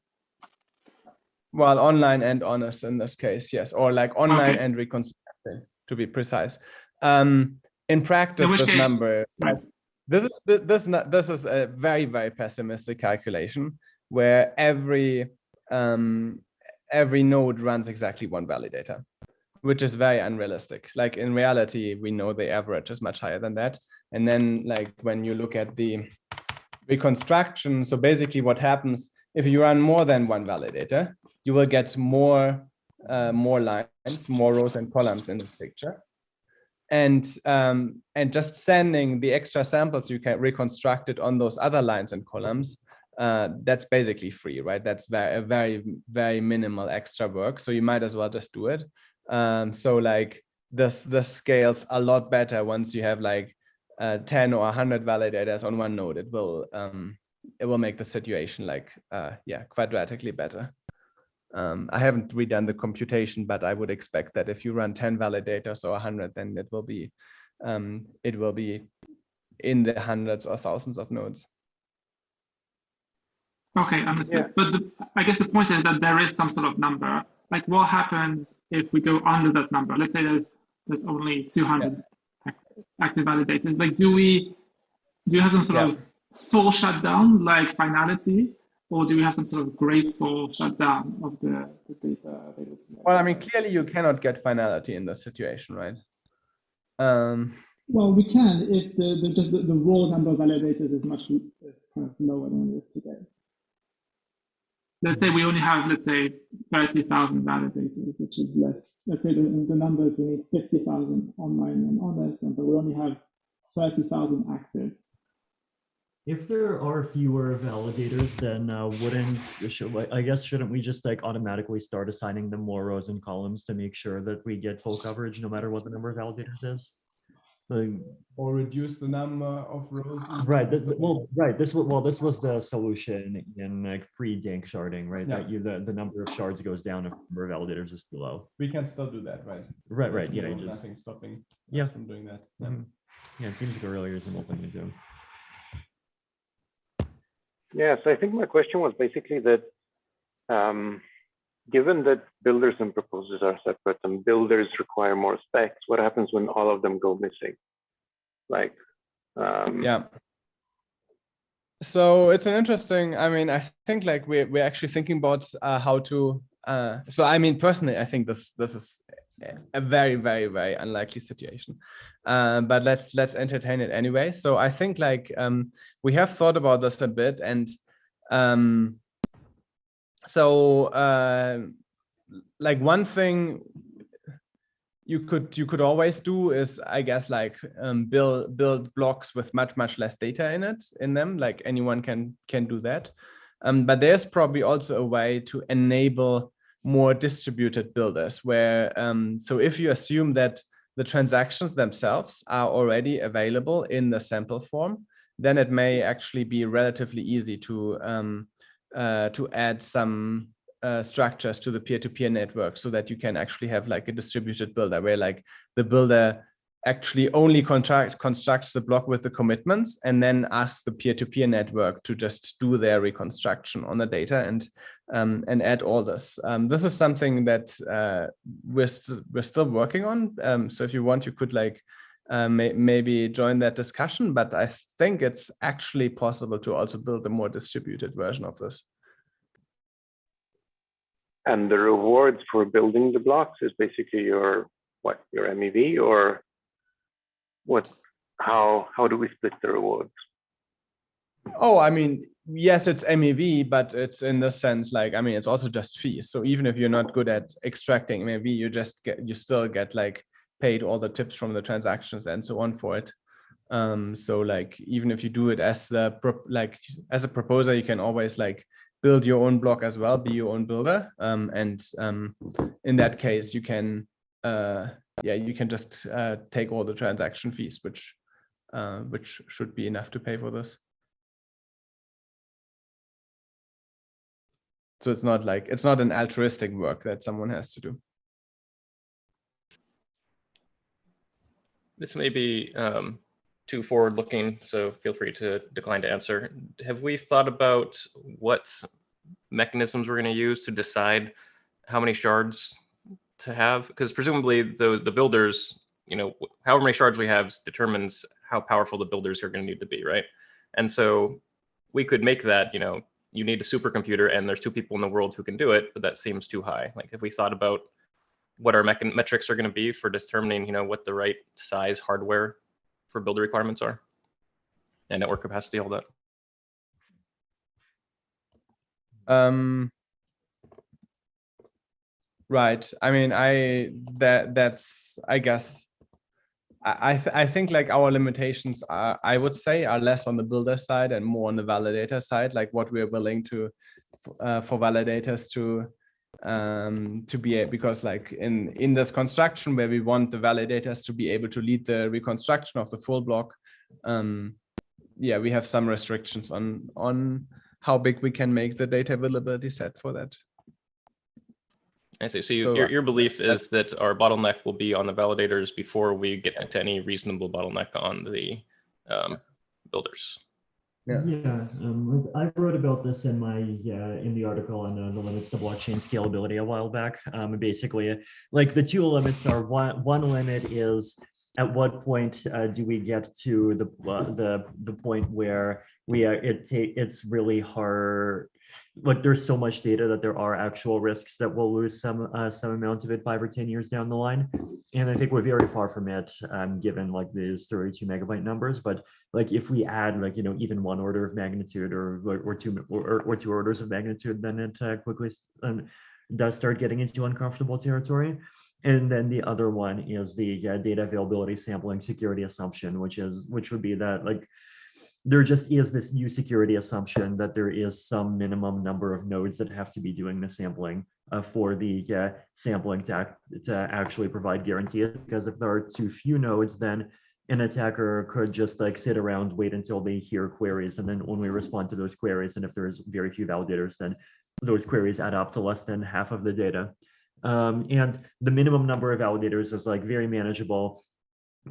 Well, online and honest in this case, yes, or like online and reconstructed, to be precise. In practice, this number, this is a very, very pessimistic calculation where every node runs exactly one validator, which is very unrealistic. Like in reality, we know the average is much higher than that. And then like when you look at the reconstruction, so basically what happens if you run more than one validator, you will get more lines, more rows and columns in this picture. And just sending the extra samples you can reconstruct it on those other lines and columns, that's basically free, right? That's very, very minimal extra work. So you might as well just do it. So like this scales a lot better once you have like 10 or 100 validators on one node. It will make the situation like quadratically better. I haven't redone the computation, but I would expect that if you run 10 validators or 100, then it will be in the hundreds or thousands of nodes. Okay, understood. Yeah. But I guess the point is that there is some sort of number. Like, what happens if we go under that number? Let's say there's only 200 active validators. Like, do you have some sort of full shutdown, like finality? Or do we have some sort of graceful shutdown of the data available? Well, I mean, clearly you cannot get finality in this situation, right? Well, we can if the raw number of validators is kind of lower than it is today. Let's say we only have, 30,000 validators, which is less. Let's say the numbers, we need 50,000 online and honest, but we only have 30,000 active. If there are fewer validators, then shouldn't we just like automatically start assigning them more rows and columns to make sure that we get full coverage no matter what the number of validators is? Or reduce the number of rows. Right. This was the solution in like pre-Danksharding, right? Yeah. That the number of shards goes down if the number of validators is too low. We can still do that, right? Right. Yeah. No, nothing stopping us from doing that. Yeah. Yeah, it seems like a really reasonable thing to do. Yes, I think my question was basically that given that builders and proposers are separate and builders require more specs, what happens when all of them go missing? Like, yeah. So it's an interesting, I mean, I think like we're actually thinking about how to, so I mean, personally, I think this is a very, very, very unlikely situation. But let's entertain it anyway. So I think like we have thought about this a bit, and like one thing you could always do is, I guess, like build blocks with much less data in them. Like anyone can do that. But there's probably also a way to enable more distributed builders where so if you assume that the transactions themselves are already available in the sample form, then it may actually be relatively easy to add some structures to the peer-to-peer network so that you can actually have like a distributed builder where like the builder actually only constructs the block with the commitments and then asks the peer-to-peer network to just do their reconstruction on the data and add all this. This is something that we're still working on. So if you want, you could like maybe join that discussion, but I think it's actually possible to also build a more distributed version of this. And the rewards for building the blocks is basically your MEV, or what? How do we split the rewards? Oh, I mean, yes, it's MEV, but it's in the sense like, I mean, it's also just fees. So even if you're not good at extracting MEV, you still get like paid all the tips from the transactions and so on for it. So like even if you do it as as a proposer, you can always like build your own block as well, be your own builder. In that case, you can you can just take all the transaction fees, which should be enough to pay for this. So it's not an altruistic work that someone has to do. This may be too forward-looking, so feel free to decline to answer. Have we thought about what mechanisms we're going to use to decide how many shards to have? Because presumably the builders, you know, however many shards we have determines how powerful the builders are going to need to be, right? And so we could make that, you know, you need a supercomputer and there's 2 people in the world who can do it, but that seems too high. Like, have we thought about what our metrics are going to be for determining, you know, what the right size hardware for builder requirements are and network capacity, all that? Right. I mean, I guess I think like our limitations are, I would say, are less on the builder side and more on the validator side, like what we're willing to for validators to be, because like in this construction where we want the validators to be able to lead the reconstruction of the full block, yeah, we have some restrictions on how big we can make the data availability set for that. I see. So your belief is that our bottleneck will be on the validators before we get to any reasonable bottleneck on the builders. Yeah, I wrote about this in my in the article on the limits to blockchain scalability a while back. Basically, like the 2 limits are one limit is at what point do we get to the point where it's really hard. Like there's so much data that there are actual risks that we'll lose some amount of it 5 or 10 years down the line, and I think we're very far from it, given like these 32 megabyte numbers. But like if we add like, you know, even 1 order of magnitude or 2 orders of magnitude, then it quickly does start getting into uncomfortable territory. And then the other one is the data availability sampling security assumption, which would be that like there just is this new security assumption that there is some minimum number of nodes that have to be doing the sampling for the sampling to actually provide guarantees. Because if there are too few nodes, then an attacker could just like sit around, wait until they hear queries, and then only respond to those queries. And if there's very few validators, then those queries add up to less than half of the data. And the minimum number of validators is like very manageable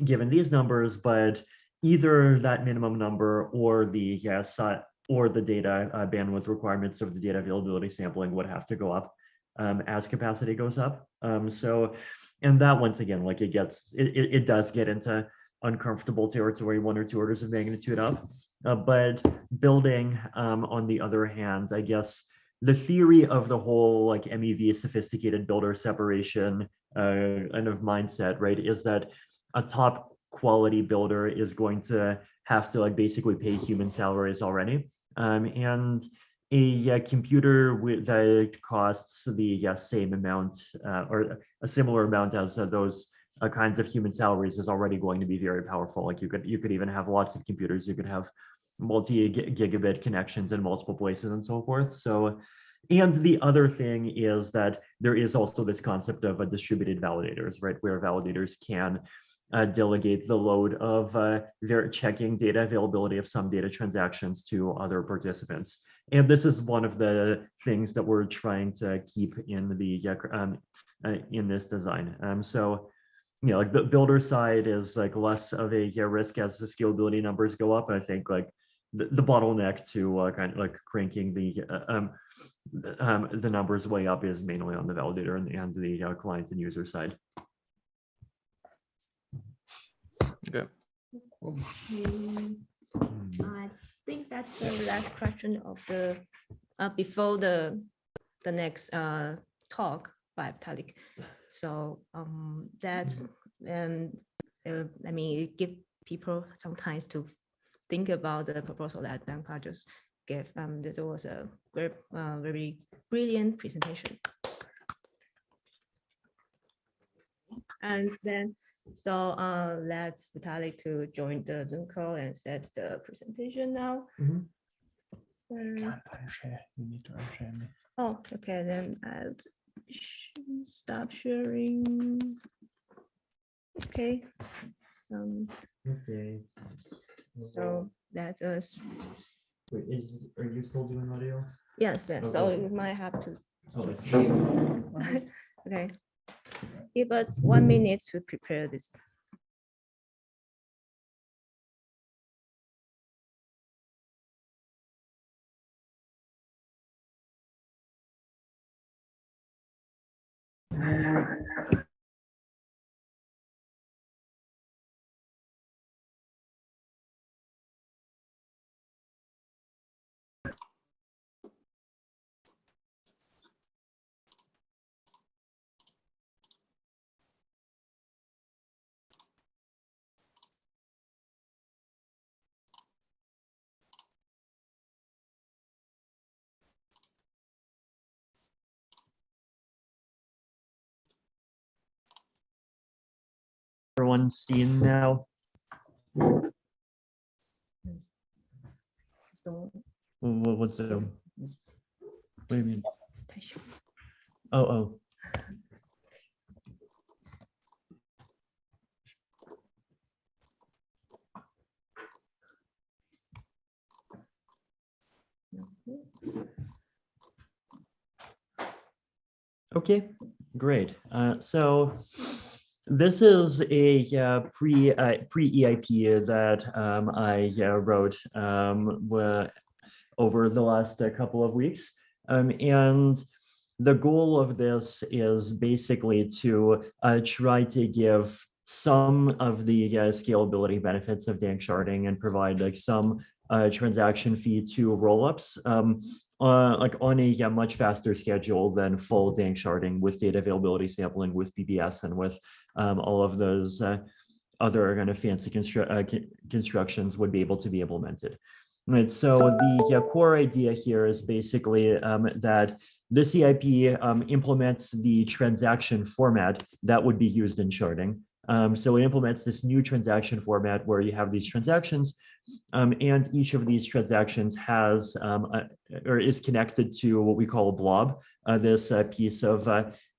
given these numbers, but either that minimum number or the data bandwidth requirements of the data availability sampling would have to go up as capacity goes up. And that, once again, like it does get into uncomfortable territory 1 or 2 orders of magnitude up. But building, on the other hand, I guess the theory of the whole like MEV sophisticated builder separation kind of mindset, right, is that a top quality builder is going to have to like basically pay human salaries already. And a computer that costs the same amount or a similar amount as those kinds of human salaries is already going to be very powerful. Like you could even have lots of computers. You could have multi-gigabit connections in multiple places and so forth. So, and the other thing is that there is also this concept of distributed validators, right, where validators can delegate the load of checking data availability of some data transactions to other participants. And this is one of the things that we're trying to keep in the in this design. So, you know, like the builder side is like less of a risk as the scalability numbers go up. I think like the bottleneck to kind of like cranking the numbers way up is mainly on the validator and the client and user side. Okay. I think that's the last question of the before the next talk by Vitalik. So that's I mean, give people some time to think about the proposal that Dankshard just gave. This was a very brilliant presentation. And then, so let's Vitalik to join the Zoom call and set the presentation now. Can't unshare. You need to unshare me. Oh, okay, then I'll stop sharing. Okay. Okay. So that's us. Wait, are you still doing audio? Yes, yes. So Okay. you might have to. Oh, I see. Okay. Give us 1 minute to prepare this. Everyone's seen now. So, What's Zoom? What do you mean? Oh. Okay, great. So this is a pre-EIP that I wrote over the last couple of weeks. And the goal of this is basically to try to give some of the scalability benefits of Danksharding and provide like some transaction fee to rollups like on a much faster schedule than full Danksharding with data availability sampling, with BBS, and with all of those other kind of fancy constructions would be able to be implemented. Right, so the core idea here is basically that this EIP implements the transaction format that would be used in sharding. So it implements this new transaction format where you have these transactions, and each of these transactions has or is connected to what we call a blob, this piece of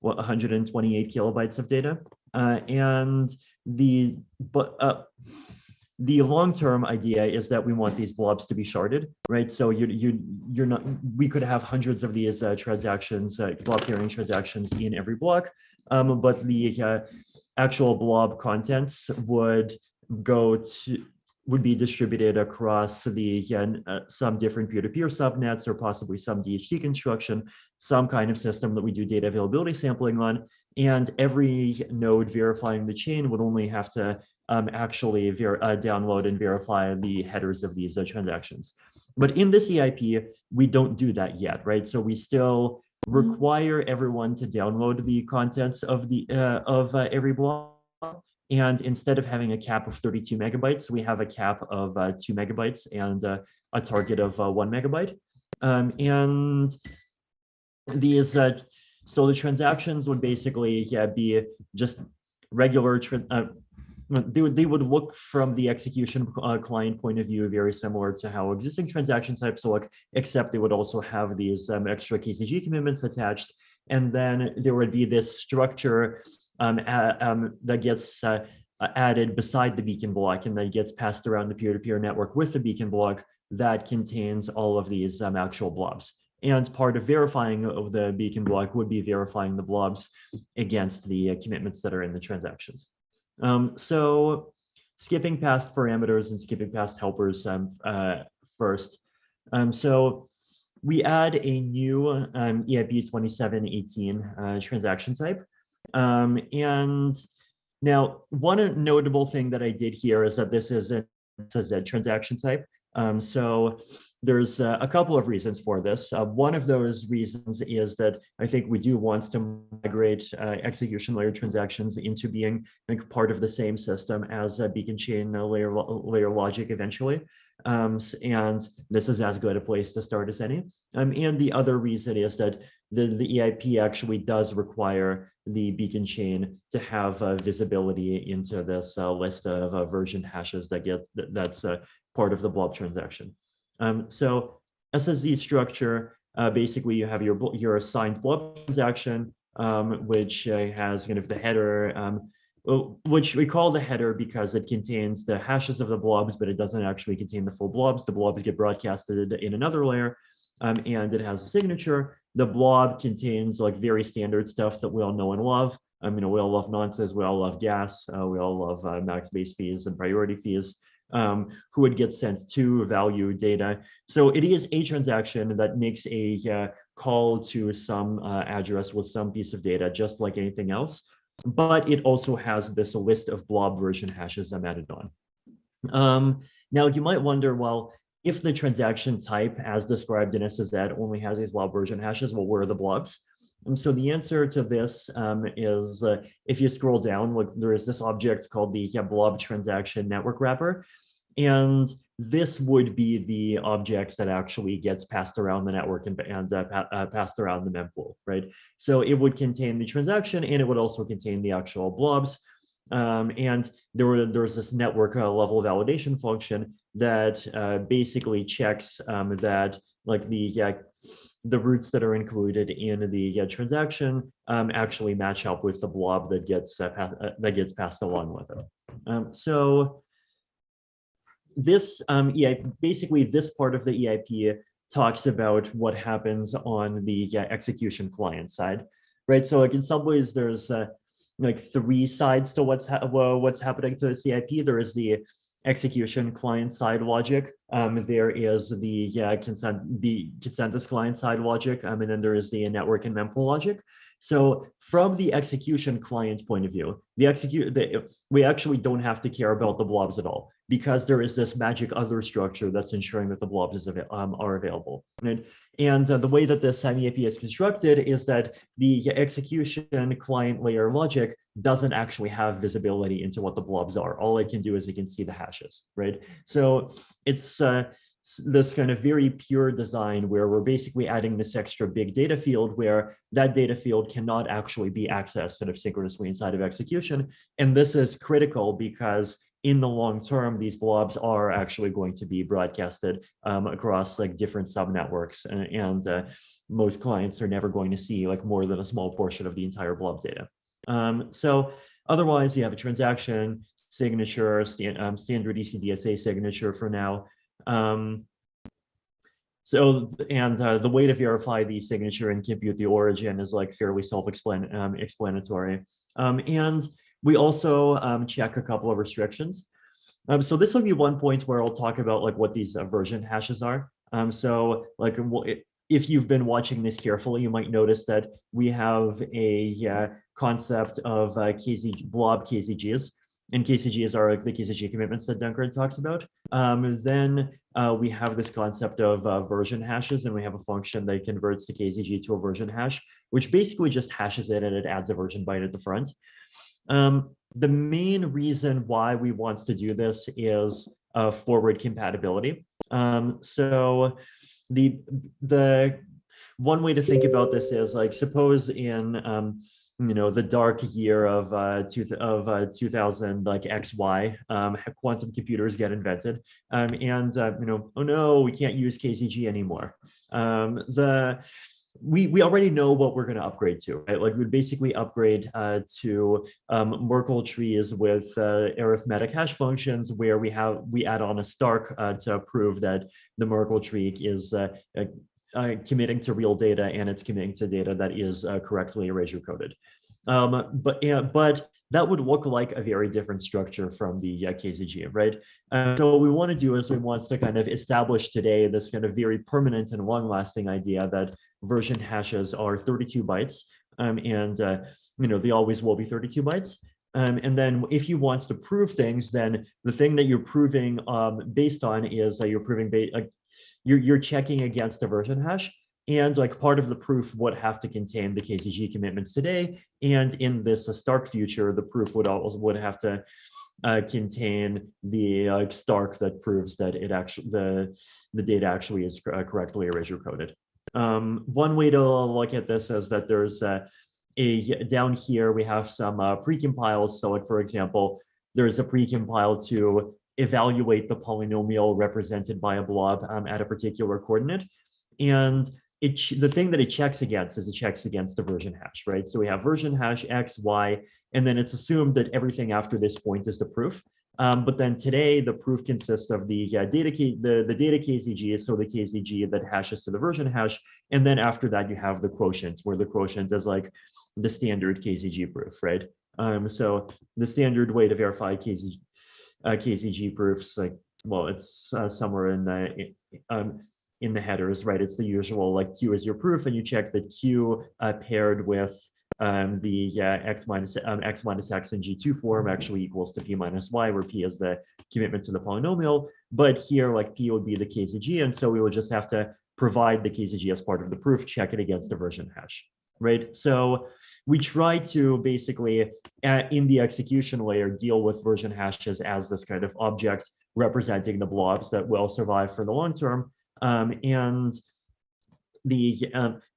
128 kilobytes of data, and the long-term idea is that we want these blobs to be sharded, right? So you're not. We could have hundreds of these transactions, blob carrying transactions in every block, but the actual blob contents would be distributed across the some different peer-to-peer subnets, or possibly some DHT construction, some kind of system that we do data availability sampling on, and every node verifying the chain would only have to actually download and verify the headers of these transactions. But in this EIP, we don't do that yet, right? So we still require everyone to download the contents of every blob. And instead of having a cap of 32 megabytes, we have a cap of 2 megabytes and a target of 1 megabyte. And these, so the transactions would basically be just regular, they would look from the execution client point of view very similar to how existing transaction types look, except they would also have these extra Kcg commitments attached. And then there would be this structure that gets added beside the beacon block and then gets passed around the peer-to-peer network with the beacon block that contains all of these actual blobs. And part of verifying of the beacon block would be verifying the blobs against the commitments that are in the transactions. So skipping past parameters and skipping past helpers first. So we add a new EIP 2718 transaction type. And now one notable thing that I did here is that this is a Ssd transaction type. So there's a couple of reasons for this. One of those reasons is that I think we do want to migrate execution layer transactions into being like part of the same system as beacon chain layer logic eventually. And this is as good a place to start as any. And the other reason is that the EIP actually does require the beacon chain to have visibility into this list of Aversion Hashes that's part of the Blob transaction. So Ssd Structure, basically you have your assigned Blob transaction, which has kind of the header, which we call the header because it contains the hashes of the blobs, but it doesn't actually contain the full blobs. The blobs get broadcasted in another layer, and it has a signature. The blob contains like very standard stuff that we all know and love. We all love nonces, we all love gas, we all love max base fees and priority fees. Who would get sent to value data. So it is a transaction that makes a call to some address with some piece of data, just like anything else. But it also has this list of blob version hashes added on. Now you might wonder, well, if the transaction type as described in Ssd only has these blob version hashes, well, where are the blobs? So the answer to this is if you scroll down, look, there is this object called the blob transaction network wrapper. And this would be the objects that actually gets passed around the network and passed around the mempool, right? So it would contain the transaction and it would also contain the actual blobs. And there's this network level validation function that basically checks that like the roots that are included in the transaction actually match up with the blob that gets passed along with it. So this basically this part of the EIP talks about what happens on the execution client side, right? So like in some ways there's like three sides to what's happening to this EIP. There is the execution client side logic. There is the consensus client side logic, and then there is the network and mempool logic. So from the execution client point of view, we actually don't have to care about the blobs at all because there is this magic other structure that's ensuring that the blobs are available. Right? And the way that this EIP is constructed is that the execution client layer logic doesn't actually have visibility into what the blobs are. All it can do is it can see the hashes, right? So it's this kind of very pure design where we're basically adding this extra big data field where that data field cannot actually be accessed kind of synchronously inside of execution. And this is critical because in the long term, these blobs are actually going to be broadcasted across like different subnetworks, and most clients are never going to see like more than a small portion of the entire blob data. So otherwise, you have a transaction signature, standard ECDSA signature for now. The way to verify the signature and compute the origin is like fairly self-explanatory. And we also check a couple of restrictions. So this will be one point where I'll talk about like what these Aversion Hashes are. So like if you've been watching this carefully, you might notice that we have a concept of blob KZGs. and KCGs are the KCG commitments that Duncan talked about. Then we have this concept of version hashes, and we have a function that converts the KCG to a version hash, which basically just hashes it and it adds a version byte at the front. The main reason why we want to do this is forward compatibility. So the one way to think about this is like, suppose in the dark year of 2000, like XY, quantum computers get invented, and oh no, we can't use KCG anymore. We already know what we're going to upgrade to, right? Like we'd basically upgrade to Merkle trees with arithmetic hash functions, where we add on a Stark to prove that the Merkle tree is committing to real data, and it's committing to data that is correctly erasure coded. But that would look like a very different structure from the Kcg, right? So what we want to do is we want to kind of establish today this kind of very permanent and long-lasting idea that version hashes are 32 bytes, and they always will be 32 bytes. And then if you want to prove things, then the thing that you're proving based on is you're checking against a version hash. And like part of the proof would have to contain the KCG commitments today. And in this Stark future, the proof would have to contain the Stark that proves that it actually the data actually is correctly erasure coded. One way to look at this is that there's down here we have some precompiles. So like, for example, there's a precompile to evaluate the polynomial represented by a blob at a particular coordinate. And the thing that it checks against is it checks against the version hash, right? So we have version hash X, Y, and then it's assumed that everything after this point is the proof. But then today the proof consists of the data KCG, so the KCG that hashes to the version hash, and then after that you have the quotient, where the quotient is like the standard KCG proof, right? So the standard way to verify KCG proofs, like, well, it's somewhere in the headers, right? It's the usual, like Q is your proof, and you check the Q paired with the x minus x in G2 form actually equals to P minus Y, where P is the commitment to the polynomial. But here, like, P would be the KCG, and so we would just have to provide the KCG as part of the proof, check it against the version hash, right? So we try to basically, in the execution layer, deal with version hashes as this kind of object representing the blobs that will survive for the long term. And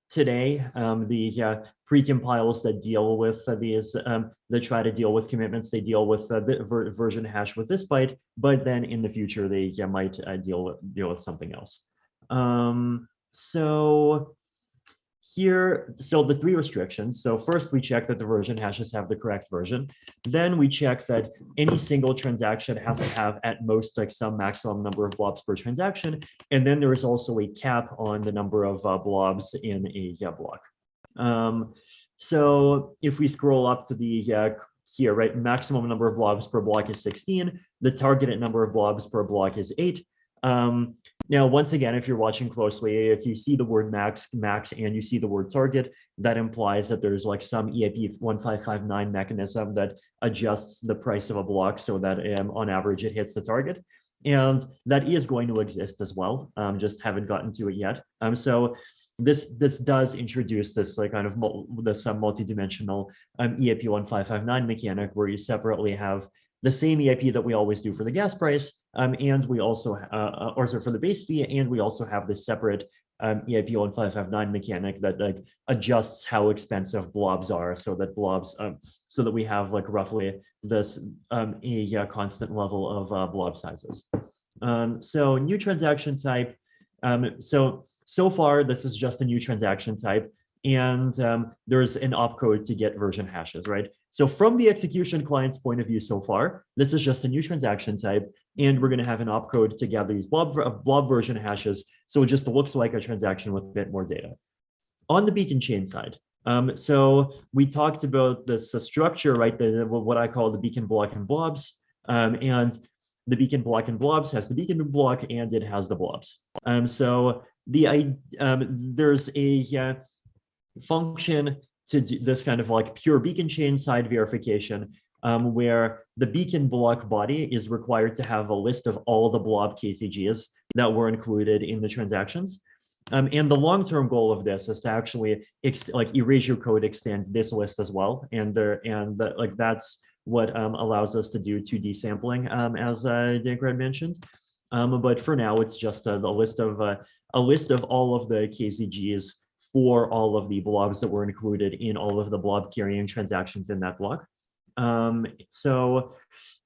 today, the precompiles that deal with these, that try to deal with commitments, they deal with the version hash with this byte, but then in the future they might deal with something else. So here, so the three restrictions. So first we check that the version hashes have the correct version. Then we check that any single transaction has to have at most like some maximum number of blobs per transaction. And then there is also a cap on the number of blobs in a block. So if we scroll up to the here, right, maximum number of blobs per block is 16. The targeted number of blobs per block is 8. Now, once again, if you're watching closely, if you see the word max, and you see the word target, that implies that there's like some EIP 1559 mechanism that adjusts the price of a block so that on average it hits the target. And that is going to exist as well. Just haven't gotten to it yet. So this does introduce this like kind of multi-dimensional EIP 1559 mechanic, where you separately have the same EIP that we always do for the gas price, and we also, for the base fee, and we also have this separate EIP 1559 mechanic that like adjusts how expensive blobs are, so that so that we have like roughly this a constant level of blob sizes. So new transaction type. So far this is just a new transaction type, and there's an opcode to get version hashes, right? So from the execution client's point of view so far, this is just a new transaction type, and we're going to have an opcode to gather these blob version hashes, so it just looks like a transaction with a bit more data. On the beacon chain side, so we talked about this structure, right? What I call the beacon block and blobs, and the beacon block and blobs has the beacon block and it has the blobs. So there's a function to do this kind of like pure beacon chain side verification, where the beacon block body is required to have a list of all the blob KCGs that were included in the transactions. And the long-term goal of this is to actually Erasure code extend this list as well, and that's what allows us to do 2D sampling, as Danksharding mentioned. But for now, it's just a list of all of the KCGs for all of the blobs that were included in all of the blob carrying transactions in that block. So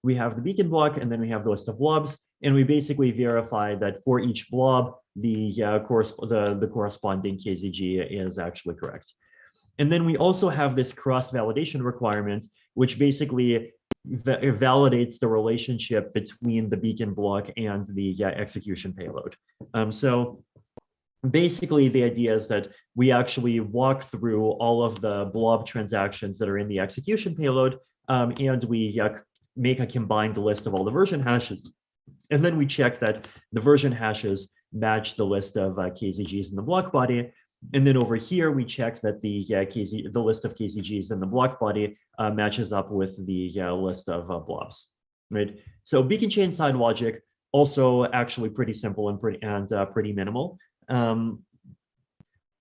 we have the beacon block, and then we have the list of blobs, and we basically verify that for each blob, the corresponding Kcg is actually correct. And then we also have this cross-validation requirement, which basically validates the relationship between the beacon block and the execution payload. So basically, the idea is that we actually walk through all of the blob transactions that are in the execution payload, and we make a combined list of all the version hashes. And then we check that the version hashes match the list of KCGs in the block body. And then over here, we check that the list of KCGs in the block body matches up with the list of blobs, right? So beacon chain side logic, also actually pretty simple and pretty minimal.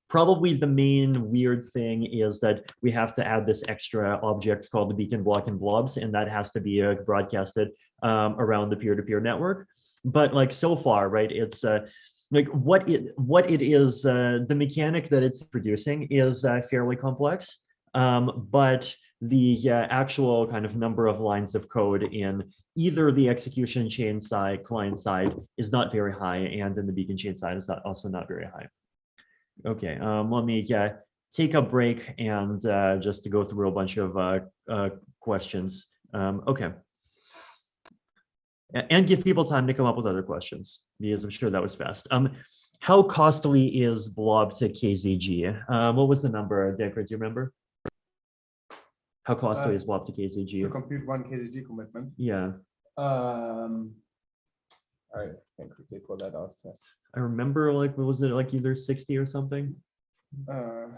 Probably the main weird thing is that we have to add this extra object called the beacon block and blobs, and that has to be broadcasted around the peer-to-peer network. But like so far, right, it's like what it is, the mechanic that it's producing is fairly complex, but the actual kind of number of lines of code in either the execution chain side, client side, is not very high, and in the beacon chain side is also not very high. Okay, let me take a break and just to go through a bunch of questions. Okay. And give people time to come up with other questions, because I'm sure that was fast. How costly is Blob to KZG? What was the number, Danksharding, do you remember? How costly is Blob to KZG? To compute one KZG commitment? Yeah. I can quickly pull that out. Yes. I remember, like, what was it, like either 60 or something? We have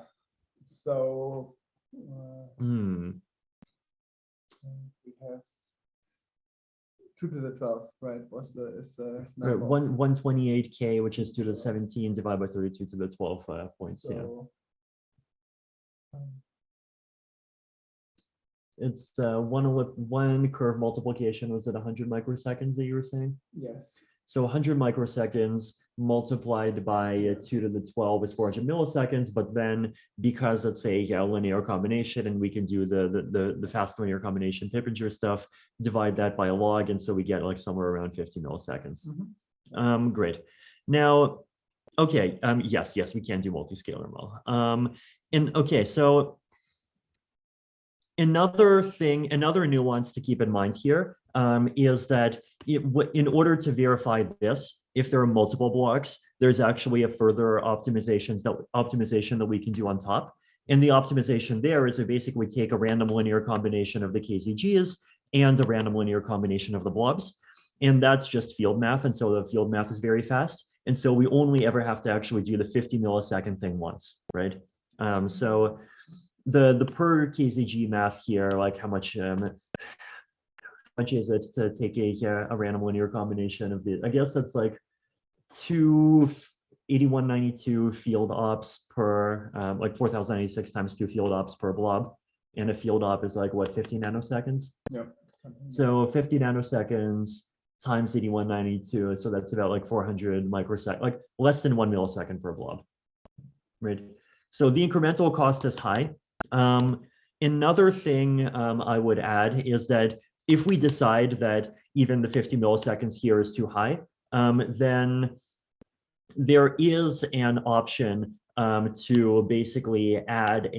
2 to the 12, right? Is the right, number. 128K, which is 2 to the 17 divided by 32 to the 12 points. So, yeah. It's one curve multiplication. Was it 100 microseconds that you were saying? Yes. So 100 microseconds multiplied by 2 to the 12 is 400 milliseconds. But then, because it's a linear combination, and we can do the fast linear combination Pippinger stuff, divide that by a log, and so we get like somewhere around 50 milliseconds. Mm-hmm. Great. Now, okay, yes, we can do multiscalar well. And okay, so another nuance to keep in mind here is that in order to verify this, if there are multiple blocks, there's actually a further optimization that we can do on top. And the optimization there is to basically take a random linear combination of the KZGs and a random linear combination of the blobs. And that's just field math. And so the field math is very fast. And so we only ever have to actually do the 50 millisecond thing once, right? So the per KZG math here, like how much is it to take a random linear combination of the, I guess that's like 8192 field ops per, like 4096 times 2 field ops per blob. And a field op is like what, 50 nanoseconds? Yeah. So 50 nanoseconds times 8192. So that's about like 400 microseconds, like less than 1 millisecond per blob, right? So the incremental cost is high. Another thing I would add is that if we decide that even the 50 milliseconds here is too high, then there is an option to basically add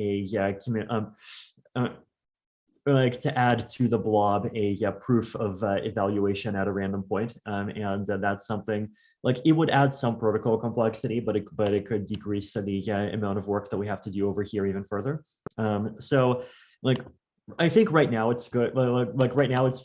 like to add to the blob a proof of evaluation at a random point, and that's something like it would add some protocol complexity, but it could decrease the amount of work that we have to do over here even further. So like I think right now it's good. Like right now it's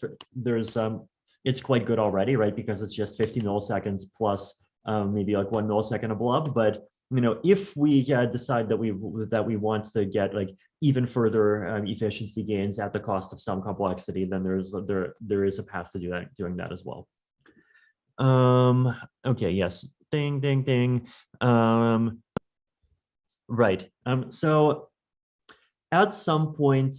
quite good already, right? Because it's just 50 milliseconds plus maybe like 1 millisecond a blob, but if we decide that we want to get like even further efficiency gains at the cost of some complexity, then there is a path to doing that as well. Okay, yes, ding, ding, ding. Right. So at some point,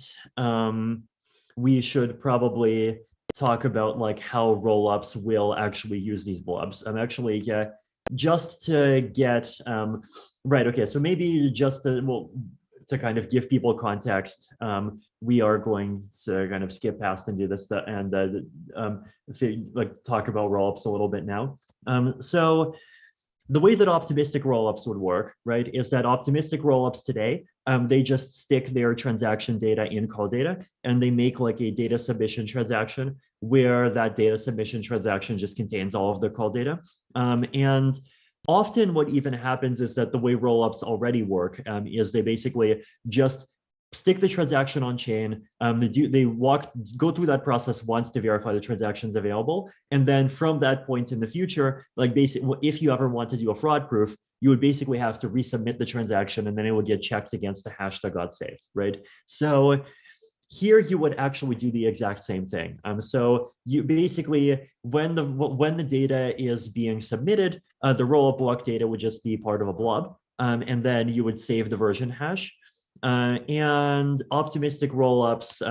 we should probably talk about like how rollups will actually use these blobs. Actually, just to get right. Okay, so maybe just to kind of give people context, we are going to kind of skip past and do this and like talk about rollups a little bit now. So the way that optimistic rollups would work, right, is that optimistic rollups today, they just stick their transaction data in call data, and they make like a data submission transaction where that data submission transaction just contains all of the call data. And often what even happens is that the way rollups already work is they basically just stick the transaction on chain. They go through that process once to verify the transaction's available, and then from that point in the future, like basically, if you ever want to do a fraud proof, you would basically have to resubmit the transaction, and then it would get checked against the hash that got saved, right? So here you would actually do the exact same thing. So you basically, when the data is being submitted, the rollup block data would just be part of a blob, and then you would save the version hash. And optimistic rollups,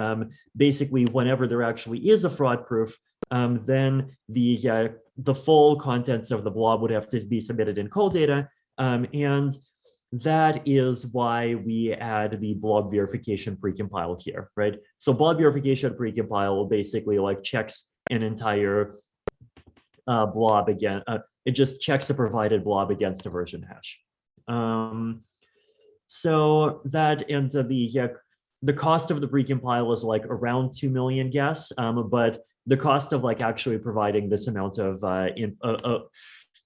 basically, whenever there actually is a fraud proof, then the full contents of the blob would have to be submitted in call data, and that is why we add the blob verification precompile here, right? So blob verification precompile basically like checks an entire blob again. It just checks a provided blob against a version hash. So that, and the cost of the precompile is like around 2 million gas, but the cost of like actually providing this amount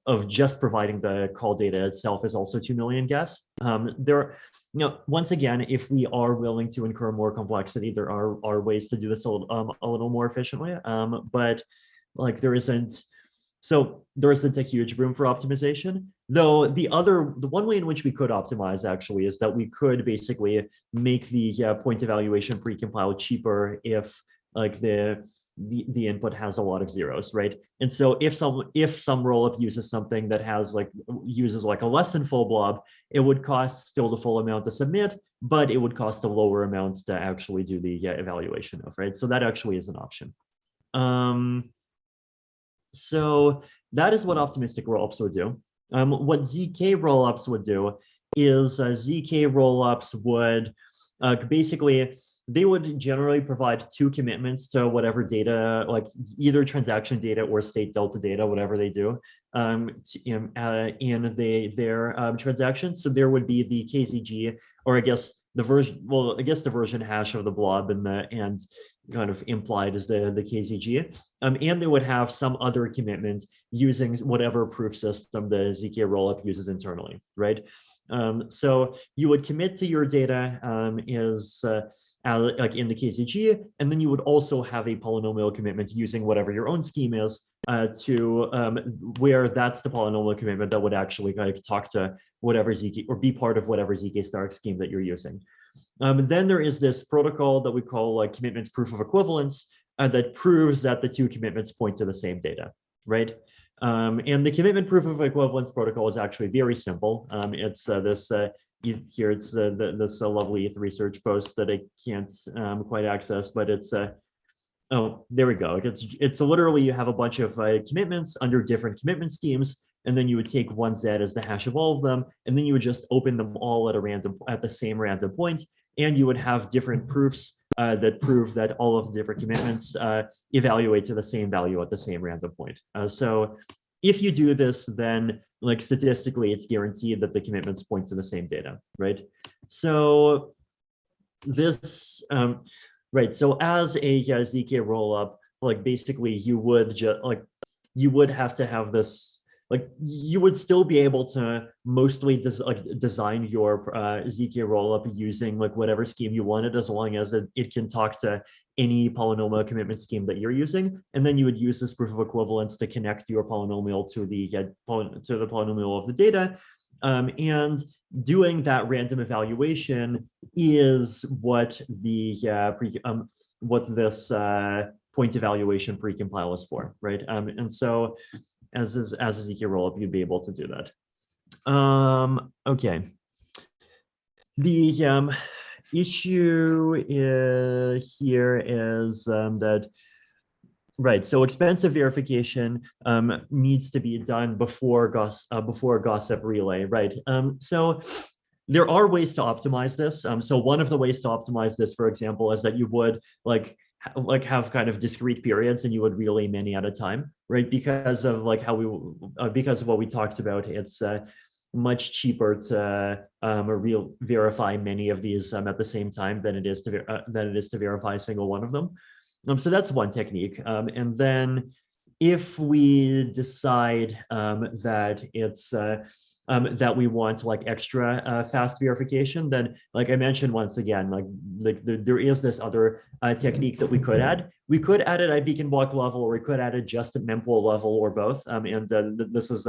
of just providing the call data itself is also 2 million gas. Once again, if we are willing to incur more complexity, there are ways to do this a little more efficiently, but like there isn't a huge room for optimization. Though the one way in which we could optimize actually is that we could basically make the point evaluation precompile cheaper if like the input has a lot of zeros, right? And so if some rollup uses something that uses like a less than full blob, it would cost still the full amount to submit, but it would cost a lower amount to actually do the evaluation of, right? So that actually is an option. So that is what optimistic rollups would do. What ZK rollups would do is ZK rollups would basically, they would generally provide 2 commitments to whatever data, like either transaction data or state delta data, whatever they do in their transactions. So there would be the Kcg, or I guess the version hash of the blob and kind of implied as the Kcg, and they would have some other commitment using whatever proof system the ZK rollup uses internally, right? So you would commit to your data like in the Kcg, and then you would also have a polynomial commitment using whatever your own scheme is to where that's the polynomial commitment that would actually kind of talk to whatever ZK or be part of whatever ZK star scheme that you're using. Then there is this protocol that we call like commitments proof of equivalence that proves that the 2 commitments point to the same data, right? And the commitment proof of equivalence protocol is actually very simple. It's this here. It's this lovely ETH research post that I can't quite access, but it's oh, there we go. It's literally you have a bunch of commitments under different commitment schemes, and then you would take 1Z as the hash of all of them, and then you would just open them all at the same random point, and you would have different proofs that prove that all of the different commitments evaluate to the same value at the same random point. So if you do this, then like statistically, it's guaranteed that the commitments point to the same data, right? So this, right. So as a ZK rollup, like basically you would have to have this. Like you would still be able to mostly design your ZK rollup using like whatever scheme you wanted, as long as it can talk to any polynomial commitment scheme that you're using, and then you would use this proof of equivalence to connect your polynomial to the polynomial of the data, And doing that random evaluation is what the what this point evaluation precompile is for, right? And so as is easy rollup, you'd be able to do that. Okay. The issue here is that, right, so expensive verification needs to be done before gossip relay, right? So there are ways to optimize this. So one of the ways to optimize this, for example, is that you would have kind of discrete periods and you would relay many at a time, right? Because of because of what we talked about, it's much cheaper to verify many of these at the same time than it is to verify a single one of them. So that's one technique. And then if we decide that it's that we want extra fast verification, then like I mentioned once again, there is this other technique that we could add. We could add it at beacon block level, or we could add it just at mempool level, or both. And this is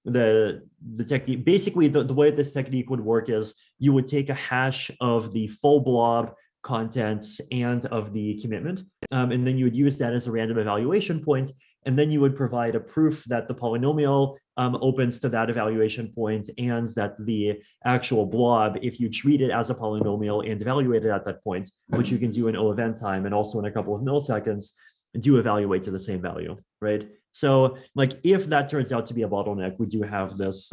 the technique. Basically, the way this technique would work is you would take a hash of the full blob contents and of the commitment, and then you would use that as a random evaluation point, and then you would provide a proof that the polynomial opens to that evaluation point, and that the actual blob, if you treat it as a polynomial and evaluate it at that point, which you can do in O event time and also in a couple of milliseconds, do evaluate to the same value, right? So if that turns out to be a bottleneck, we do have this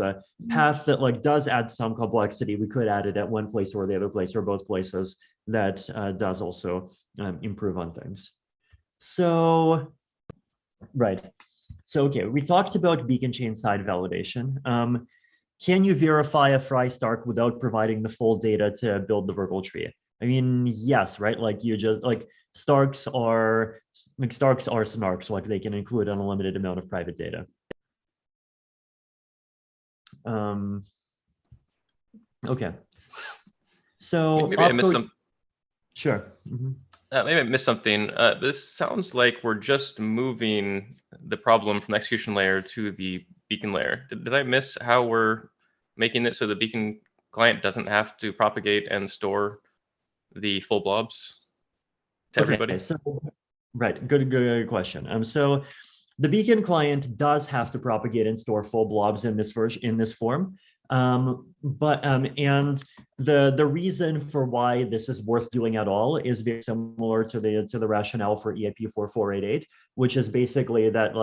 path that does add some complexity. We could add it at one place or the other place or both places. That does also improve on things. So, right. So, okay, we talked about beacon chain side validation. Can you verify a Fry Stark without providing the full data to build the Virtual tree? I mean, yes, right? You just Starks are snarks, they can include an unlimited amount of private data. Okay. So maybe I missed some. Sure. Maybe I missed something. This sounds like we're just moving the problem from the execution layer to the beacon layer. Did I miss how we're making it so the beacon client doesn't have to propagate and store the full blobs to everybody? So, right, good question. So the beacon client does have to propagate and store full blobs in this form. And the reason for why this is worth doing at all is very similar to the rationale for EIP 4488, which is basically that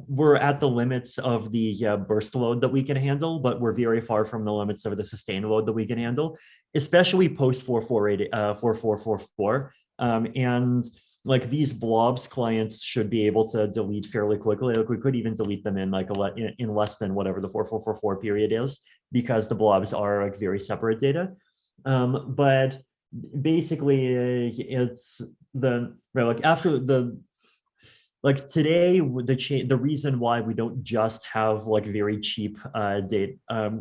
we're at the limits of the burst load that we can handle, but we're very far from the limits of the sustained load that we can handle, especially post 4444. And these blobs clients should be able to delete fairly quickly. We could even delete them in in less than whatever the 4444 period is, because the blobs are very separate data. But basically, it's after the today the reason why we don't just have very cheap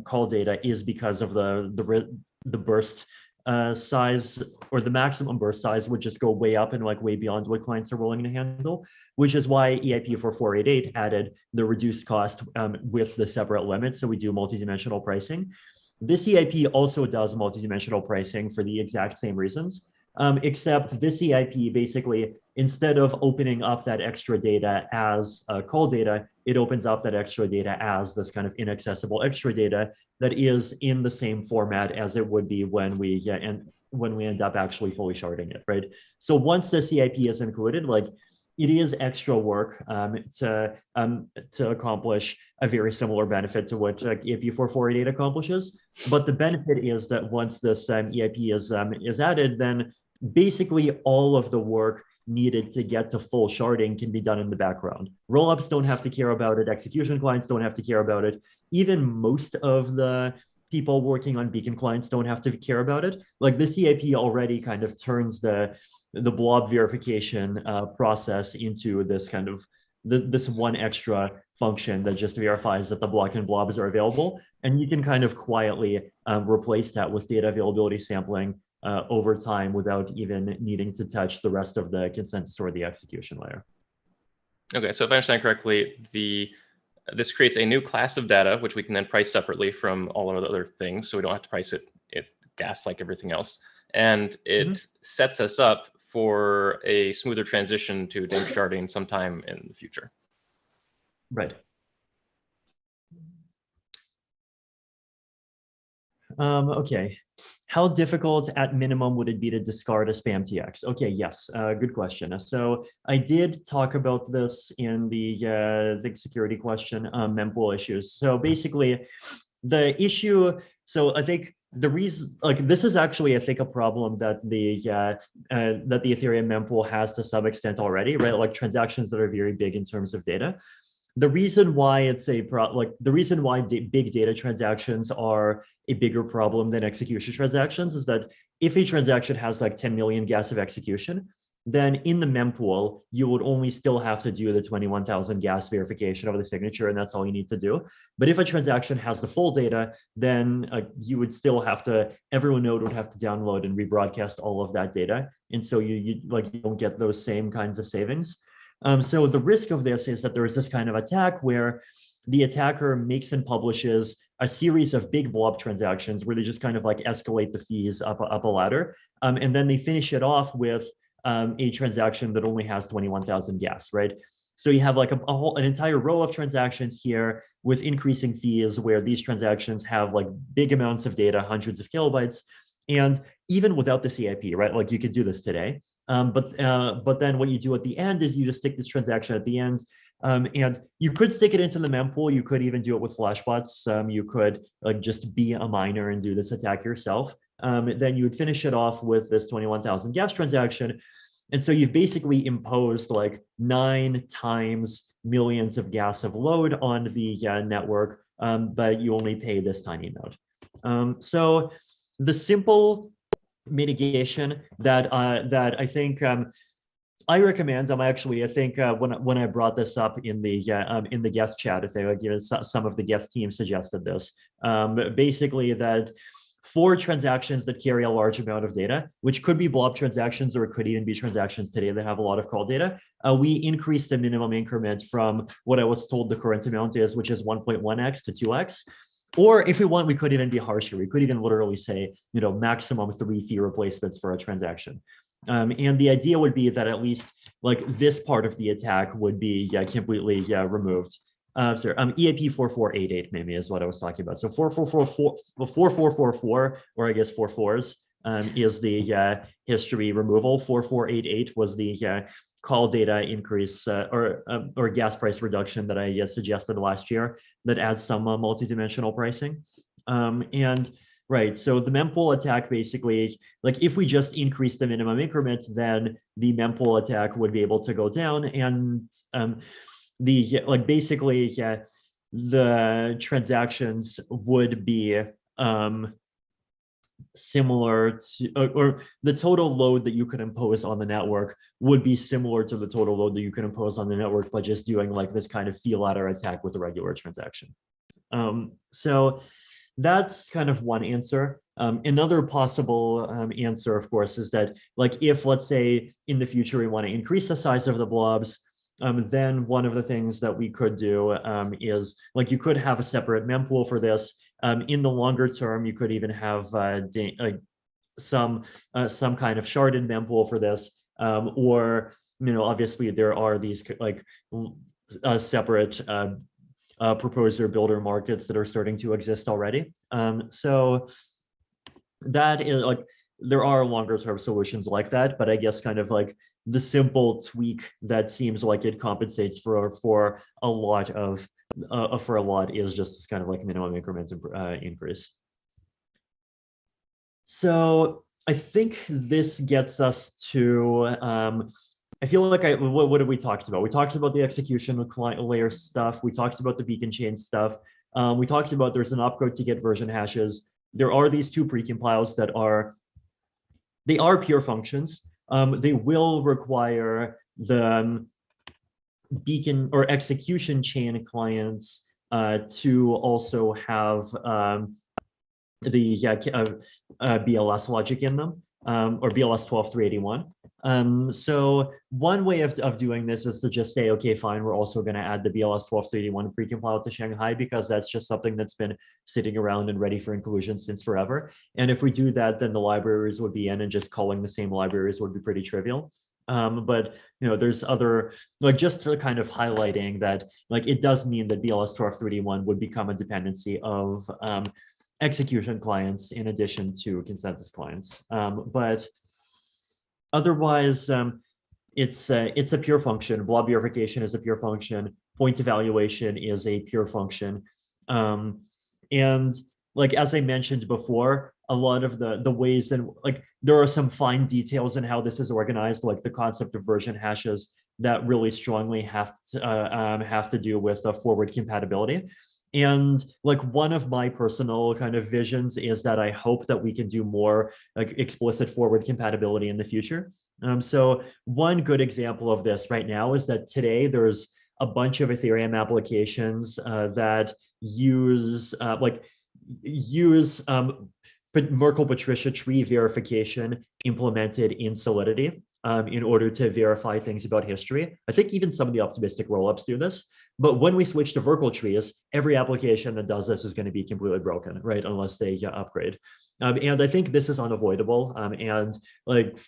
call data is because of the burst size, or the maximum burst size would just go way up and way beyond what clients are willing to handle, which is why EIP 4488 added the reduced cost with the separate limits. So we do multidimensional pricing. This EIP also does multidimensional pricing for the exact same reasons, except this EIP basically, instead of opening up that extra data as call data, it opens up that extra data as this kind of inaccessible extra data that is in the same format as it would be when we end up actually fully sharding it, right? So once the EIP is included, it is extra work to accomplish a very similar benefit to what EIP 4488 accomplishes. But the benefit is that once this EIP is added, then basically all of the work needed to get to full sharding can be done in the background. Rollups don't have to care about it. Execution clients don't have to care about it. Even most of the people working on beacon clients don't have to care about it. This EIP already kind of turns the blob verification process into this kind of this one extra function that just verifies that the block and blobs are available. And you can kind of quietly replace that with data availability sampling over time without even needing to touch the rest of the consensus or the execution layer. Okay, so if I understand correctly, the this creates a new class of data, which we can then price separately from all of the other things. So we don't have to price it if gas like everything else. And it sets us up for a smoother transition to Danksharding sometime in the future. Right. Okay. How difficult at minimum would it be to discard a spam TX? Okay, yes, good question. So I did talk about this in the security question, mempool issues. So basically the issue, so I think the reason, like this is actually, I think, a problem that the Ethereum mempool has to some extent already, right? Like transactions that are very big in terms of data. The reason why it's the reason why big data transactions are a bigger problem than execution transactions is that if a transaction has like 10 million gas of execution, then in the mempool, you would only still have to do the 21,000 gas verification of the signature, and that's all you need to do. But if a transaction has the full data, then you would still have to, every node would have to download and rebroadcast all of that data. And so you don't get those same kinds of savings. So the risk of this is that there is this kind of attack where the attacker makes and publishes a series of big blob transactions where they just kind of like escalate the fees up a ladder. And then they finish it off with a transaction that only has 21,000 gas, right? So you have like an entire row of transactions here with increasing fees where these transactions have like big amounts of data, hundreds of kilobytes. And even without the CIP, right? Like you could do this today. But then what you do at the end is you just stick this transaction at the end, and you could stick it into the mempool. You could even do it with flashbots. You could like just be a miner and do this attack yourself. Then you would finish it off with this 21,000 gas transaction. And so you've basically imposed like 9 times millions of gas of load on the network, but you only pay this tiny node. So the simple mitigation that I think I recommend. I think when I brought this up in the guest chat, I think some of the guest team suggested this. Basically, that for transactions that carry a large amount of data, which could be blob transactions or it could even be transactions today that have a lot of call data, we increase the minimum increment from what I was told the current amount is, which is 1.1x to 2x. Or if we want, we could even be harsher. We could even literally say, maximum 3 fee replacements for a transaction. And the idea would be that at least like this part of the attack would be completely removed. EAP 4488 maybe is what I was talking about. So 4444, or I guess 4 4s, is the history removal. 4488 was the call data increase or gas price reduction that I suggested last year that adds some multi-dimensional pricing. And right, so the mempool attack basically, like if we just increase the minimum increments, then the mempool attack would be able to go down, and basically the transactions would be similar to, or the total load that you could impose on the network would be similar to the total load that you can impose on the network by just doing like this kind of fee ladder attack with a regular transaction. So that's kind of one answer. Another possible answer, of course, is that like if, let's say, in the future we want to increase the size of the blobs, then one of the things that we could do is like you could have a separate mempool for this. In the longer term, you could even have some kind of sharded mempool for this, or obviously there are these like separate proposer builder markets that are starting to exist already. So that is like there are longer term solutions like that, but I guess kind of like the simple tweak that seems like it compensates for a lot is just this kind of like minimum increments increase. So I think this gets us to I feel like what have we talked about? We talked about the execution client layer stuff. We talked about the beacon chain stuff. We talked about there's an opcode to get version hashes. There are these 2 precompiles that they are pure functions. They will require the beacon or execution chain clients to also have the BLS logic in them. or BLS 12381. So one way of doing this is to just say, okay, fine, we're also going to add the BLS 12381 precompiled to Shanghai, because that's just something that's been sitting around and ready for inclusion since forever. And if we do that, then the libraries would be in, and just calling the same libraries would be pretty trivial. But there's other, like, just to kind of highlighting that, like, it does mean that BLS 12381 would become a dependency of execution clients in addition to consensus clients. But otherwise, it's a pure function. Blob verification is a pure function. Point evaluation is a pure function. And like, as I mentioned before, a lot of the ways, and like, there are some fine details in how this is organized, like the concept of version hashes that really strongly have to do with forward compatibility. And like, one of my personal kind of visions is that I hope that we can do more like explicit forward compatibility in the future. So one good example of this right now is that today there's a bunch of Ethereum applications that use Merkle-Patricia tree verification implemented in Solidity in order to verify things about history. I think even some of the optimistic rollups do this. But when we switch to Verkle trees, every application that does this is going to be completely broken, right? Unless they upgrade. And I think this is unavoidable. And like,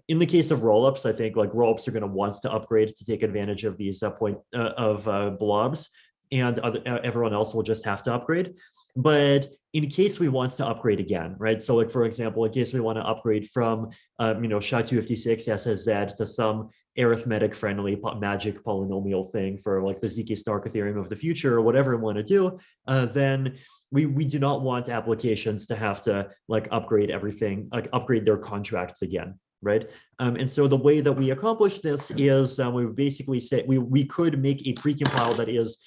in the case of rollups, I think like rollups are going to want to upgrade to take advantage of these blobs, and everyone else will just have to upgrade. But in case we want to upgrade again, right? So like, for example, in case we want to upgrade from SHA-256 SSZ to some arithmetic friendly magic polynomial thing for like the ZK Snark Ethereum of the future, or whatever we want to do, then we do not want applications to have to like upgrade everything, like upgrade their contracts again, right? And so the way that we accomplish this is we basically say we could make a precompile that is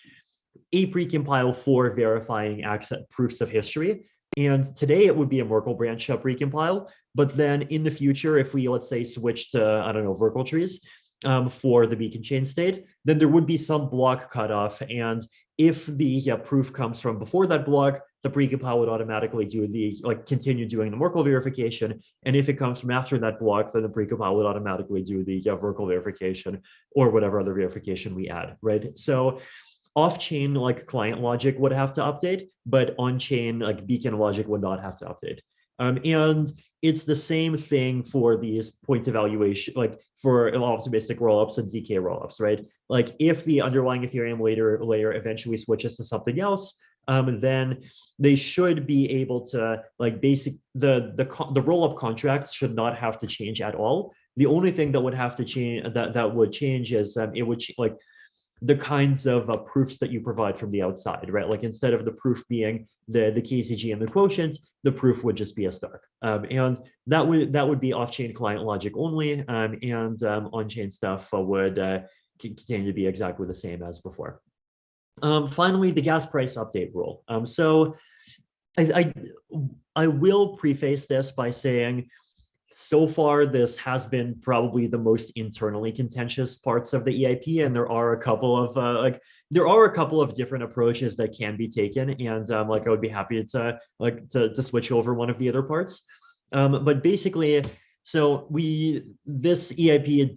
a precompile for verifying proofs of history. And today it would be a Merkle branch precompile. But then in the future, if we, let's say, switch to, I don't know, Verkle trees for the beacon chain state, then there would be some block cutoff. And if the proof comes from before that block, the precompile would automatically do continue doing the Merkle verification. And if it comes from after that block, then the precompile would automatically do the Verkle verification or whatever other verification we add, right? So off-chain like client logic would have to update, but on-chain like beacon logic would not have to update. And it's the same thing for these point evaluation, like for optimistic rollups and ZK rollups, right? Like, if the underlying Ethereum layer eventually switches to something else, then they should be able to like the rollup contracts should not have to change at all. The only thing that would have to change that would change is it would like the kinds of proofs that you provide from the outside, right? Like, instead of the proof being the Kcg and the quotient, the proof would just be a Stark. And that would be off-chain client logic only, and on-chain stuff would continue to be exactly the same as before. Finally, the gas price update rule. So I will preface this by saying, so far, this has been probably the most internally contentious parts of the EIP, and there are a couple of different approaches that can be taken, and I would be happy to switch over one of the other parts. But basically, so this EIP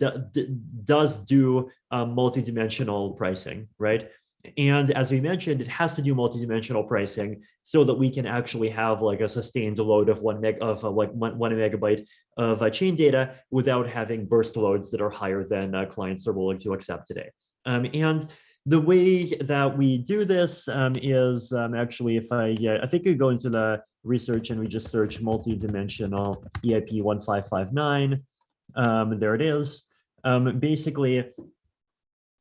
does do multidimensional pricing, right? And as we mentioned, it has to do multidimensional pricing so that we can actually have like a sustained load of one megabyte of chain data without having burst loads that are higher than clients are willing to accept today. And the way that we do this is actually, if I think you go into the research and we just search multidimensional EIP 1559, there it is. Basically,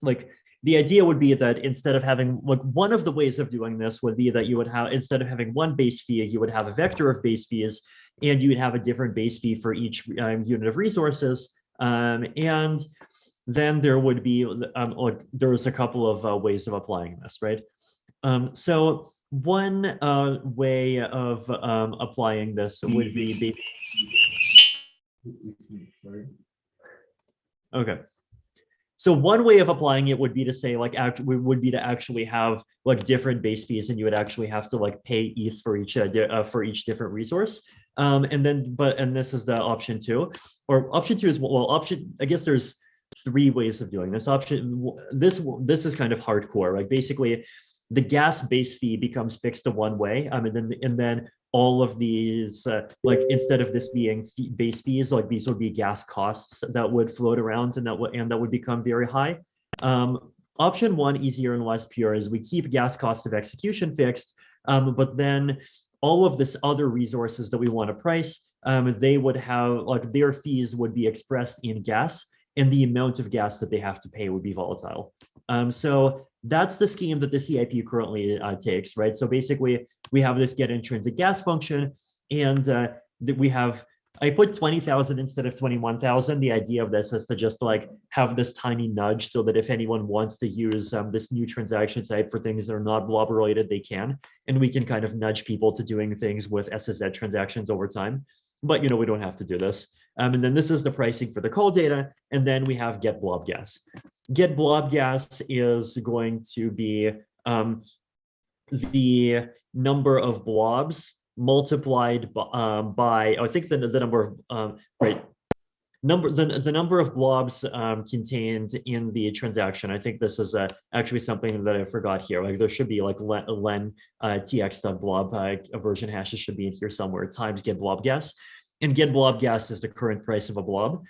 like, the idea would be that instead of having, like, one of the ways of doing this would be that you would have, instead of having one base fee, you would have a vector of base fees, and you would have a different base fee for each unit of resources. And then there would be, there's a couple of ways of applying this, right? So one way of applying this would be, sorry. Okay. So one way of applying it would be to say like would be to actually have like different base fees, and you would actually have to like pay ETH for each different resource. And this is the option 2, or option 2 is I guess there's 3 ways of doing this. This is kind of hardcore. Like basically, the gas base fee becomes fixed to one way, and then all of these, like instead of this being base fees, like these would be gas costs that would float around, and that would become very high. Option 1, easier and less pure, is we keep gas cost of execution fixed, but then all of this other resources that we want to price, they would have like their fees would be expressed in gas, and the amount of gas that they have to pay would be volatile. So that's the scheme that the CIP currently takes, right? So basically, we have this get intrinsic gas function, and I put 20,000 instead of 21,000. The idea of this is to just like have this tiny nudge so that if anyone wants to use this new transaction type for things that are not blob related, they can, and we can kind of nudge people to doing things with SSZ transactions over time. But we don't have to do this. And then this is the pricing for the call data, and then we have get blob gas. Get blob gas is going to be the number of blobs multiplied by I think the number of the number of blobs contained in the transaction. I think this is actually something that I forgot here. Like there should be like len tx.blob aversion hashes should be in here somewhere times get blob gas, and get blob gas is the current price of a blob.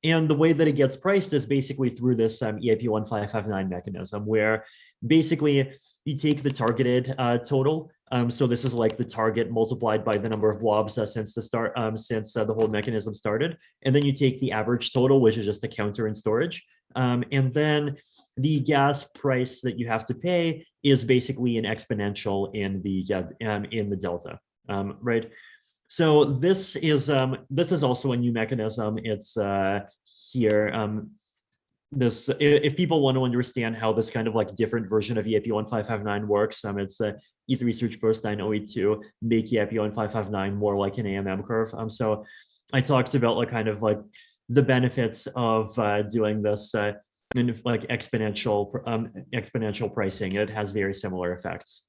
And the way that it gets priced is basically through this EIP 1559 mechanism, where basically you take the targeted total. So this is like the target multiplied by the number of blobs since the whole mechanism started, and then you take the average total, which is just a counter in storage, and then the gas price that you have to pay is basically an exponential in the delta, right? So this is also a new mechanism. It's here. If people want to understand how this kind of like different version of EIP 1559 works, it's ETH research post 9082 make EIP 1559 more like an AMM curve. So I talked about like kind of like the benefits of doing this in like exponential pricing. It has very similar effects.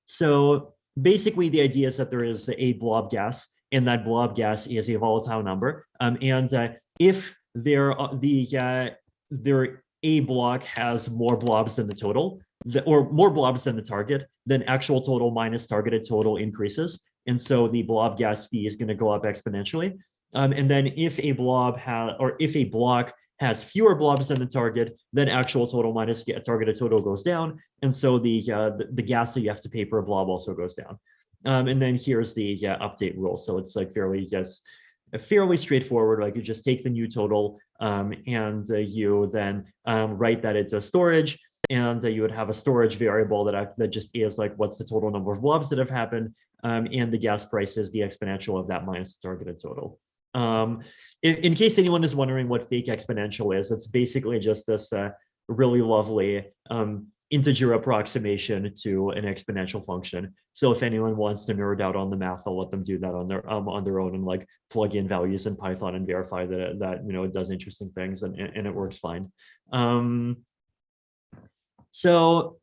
So basically, the idea is that there is a blob gas, and that blob gas is a volatile number. And if a block has more blobs than the total, or more blobs than the target, then actual total minus targeted total increases, and so the blob gas fee is going to go up exponentially. And then if a block has fewer blobs than the target, then actual total minus targeted total goes down, and so the gas that you have to pay per blob also goes down. And then here's the update rule. So it's like fairly straightforward. Like you just take the new total and you then write that into storage, and you would have a storage variable that just is like what's the total number of blobs that have happened, and the gas price is the exponential of that minus the targeted total. In case anyone is wondering what fake exponential is, it's basically just this really lovely integer approximation to an exponential function. So if anyone wants to nerd out on the math, I'll let them do that on their own and like plug in values in Python and verify that it does interesting things and it works fine. So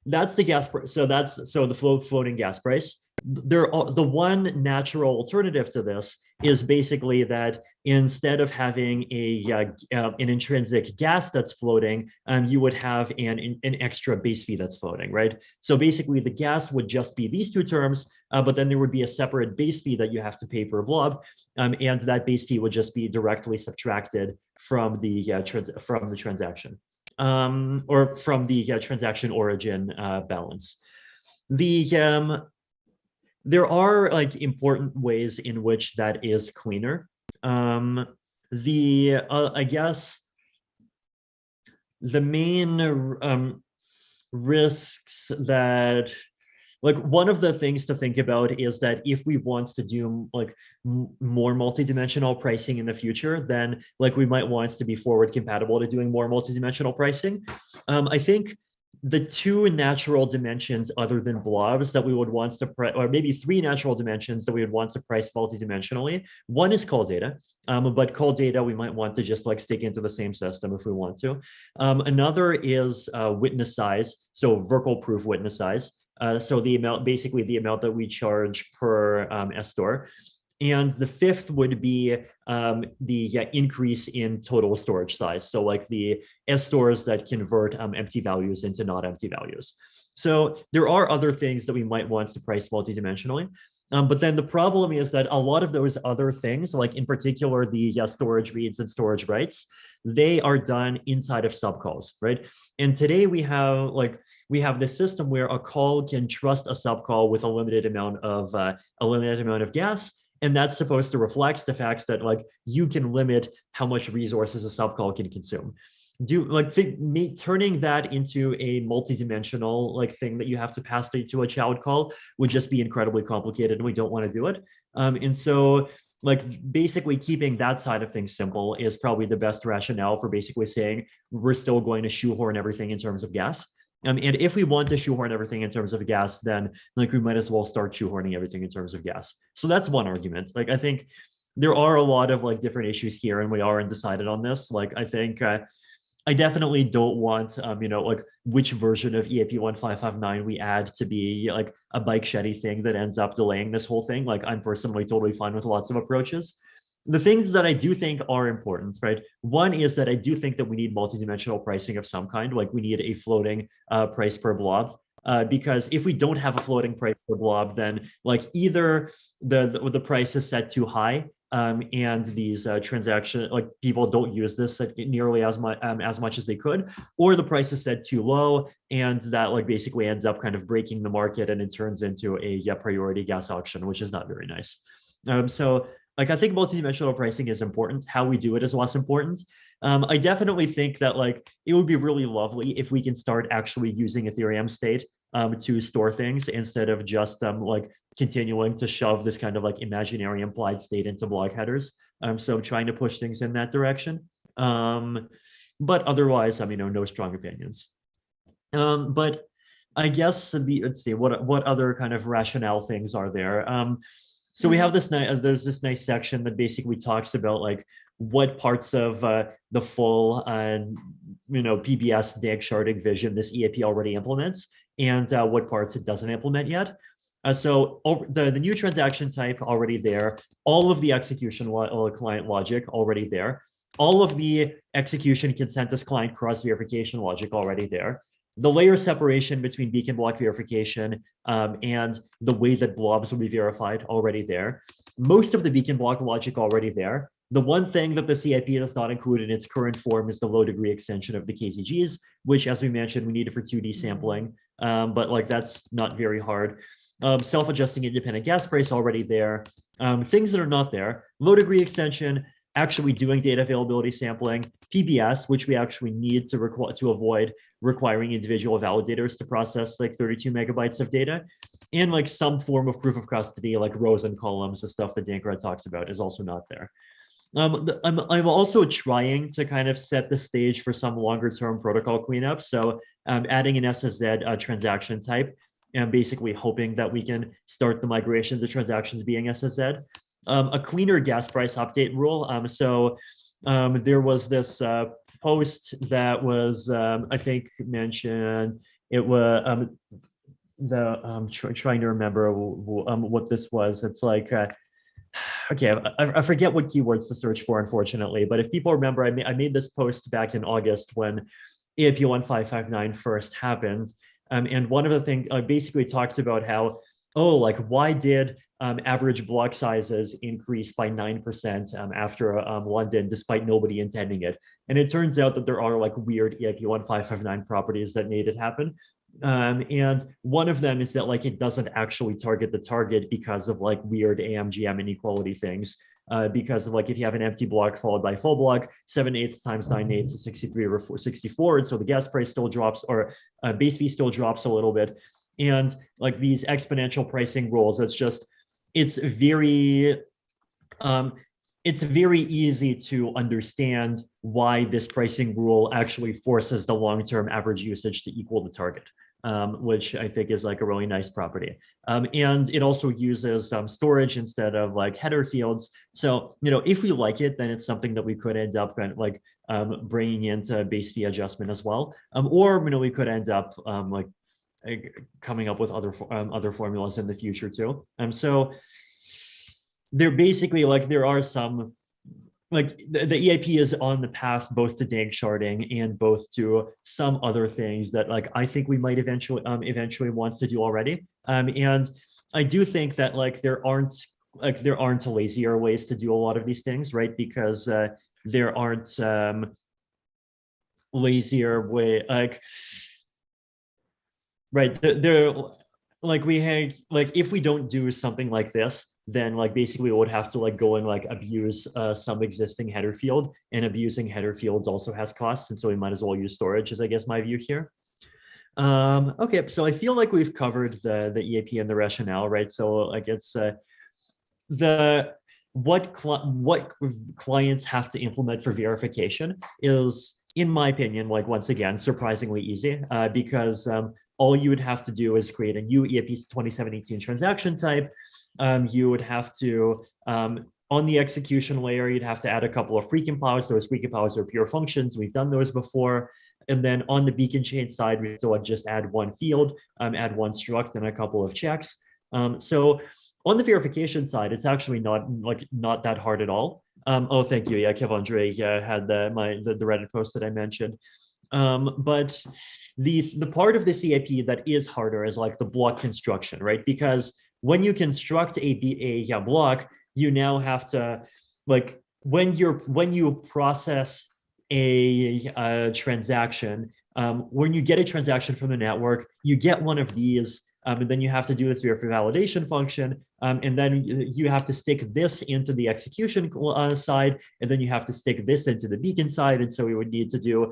that's the gas price. So the floating gas price. The one natural alternative to this is basically that instead of having an intrinsic gas that's floating, you would have an extra base fee that's floating, right? So basically the gas would just be these two terms, but then there would be a separate base fee that you have to pay per blob, and that base fee would just be directly subtracted from the transaction, or from the transaction origin balance. There are like important ways in which that is cleaner. I guess the main risks that, like, one of the things to think about is that if we want to do like more multidimensional pricing in the future, then like we might want to be forward compatible to doing more multidimensional pricing. I think the two natural dimensions other than blobs that we would want to price, or maybe three natural dimensions that we would want to price multidimensionally. One is call data, but call data we might want to just like stick into the same system if we want to. Another is witness size, so Verkle proof witness size. So the amount, basically the amount that we charge per store. And the fifth would be the increase in total storage size. So like the stores that convert empty values into not empty values. So there are other things that we might want to price multidimensionally. But then the problem is that a lot of those other things, like in particular the storage reads and storage writes, they are done inside of subcalls, right? And today we have this system where a call can trust a subcall with a limited amount of gas. And that's supposed to reflect the fact that like you can limit how much resources a subcall can consume. Turning that into a multi-dimensional like thing that you have to pass to a child call would just be incredibly complicated, and we don't want to do it. And so like basically keeping that side of things simple is probably the best rationale for basically saying we're still going to shoehorn everything in terms of gas. And if we want to shoehorn everything in terms of gas, then like we might as well start shoehorning everything in terms of gas. So that's one argument. Like I think there are a lot of like different issues here, and we are undecided on this. Like I think I definitely don't want like which version of EAP 1559 we add to be like a bike sheddy thing that ends up delaying this whole thing. Like I'm personally totally fine with lots of approaches. The things that I do think are important, right? One is that I do think that we need multidimensional pricing of some kind, like we need a floating price per blob. Because if we don't have a floating price per blob, then like either the price is set too high, and these transaction like people don't use this nearly as much as they could, or the price is set too low, and that like basically ends up kind of breaking the market, and it turns into a priority gas auction, which is not very nice. So like I think multidimensional pricing is important. How we do it is less important. I definitely think that like it would be really lovely if we can start actually using Ethereum state to store things instead of just like continuing to shove this kind of like imaginary implied state into block headers. So I'm trying to push things in that direction. But otherwise, no strong opinions. But I guess let's see what other kind of rationale things are there. So we have this there's this nice section that basically talks about like what parts of the full PBS Danksharding vision this EAP already implements, and what parts it doesn't implement yet. So the new transaction type already there, all of the execution client logic already there, all of the execution consensus client cross verification logic already there. The layer separation between beacon block verification and the way that blobs will be verified already there. Most of the beacon block logic already there. The one thing that the CIP does not include in its current form is the low degree extension of the Kcgs, which, as we mentioned, we needed for 2D sampling, but like that's not very hard. Self-adjusting independent gas price already there. Things that are not there: low degree extension, actually doing data availability sampling, PBS, which we actually need to avoid requiring individual validators to process like 32 megabytes of data, and like some form of proof of custody, like rows and columns, the stuff that Danksharding talked about, is also not there. I'm also trying to kind of set the stage for some longer term protocol cleanup. So adding an SSZ transaction type, and basically hoping that we can start the migration to transactions being SSZ. A cleaner gas price update rule. So there was this post that was, I think, mentioned. It was trying to remember what this was. It's like, okay, I forget what keywords to search for, unfortunately. But if people remember, I made this post back in August when EAP 1559 first happened. And one of the things I basically talked about how, why did average block sizes increase by 9% after London, despite nobody intending it? And it turns out that there are like weird EIP 1559 properties that made it happen. And one of them is that like it doesn't actually target the target because of like weird AMGM inequality things. Because of like if you have an empty block followed by full block, 7/8 times 9/8 is 63 or 64, and so the gas price still drops, or base fee still drops a little bit. And like these exponential pricing rules, it's very it's very easy to understand why this pricing rule actually forces the long-term average usage to equal the target, which I think is like a really nice property. And it also uses storage instead of like header fields. So, if we like it, then it's something that we could end up like bringing into base fee adjustment as well. Or, we could end up like coming up with other formulas in the future too. So they're basically like, there are some, like the EIP is on the path both to Danksharding and both to some other things that like I think we might eventually wants to do already. And I do think that like there aren't lazier ways to do a lot of these things, right? Because there aren't lazier way, like, right, there like we had, like if we don't do something like this, then like basically we would have to like go and like abuse some existing header field, and abusing header fields also has costs, and so we might as well use storage, is I guess my view here. Okay, so I feel like we've covered the EAP and the rationale, right? So like it's what clients have to implement for verification is, in my opinion, like once again, surprisingly easy, because all you would have to do is create a new EAP 2718 transaction type. You would have to, on the execution layer, you'd have to add a couple of free compilers. Those free compilers are pure functions. We've done those before. And then on the beacon chain side, we still just add one field, add one struct and a couple of checks. So on the verification side, it's actually not that hard at all. Oh, thank you. Yeah, Kevandre had the Reddit post that I mentioned. But the part of this EAP that is harder is like the block construction, right? Because when you construct a block, you now have to, like, when you process a transaction, when you get a transaction from the network, you get one of these, and then you have to do this through your validation function, and then you have to stick this into the execution side, and then you have to stick this into the beacon side, and so we would need to do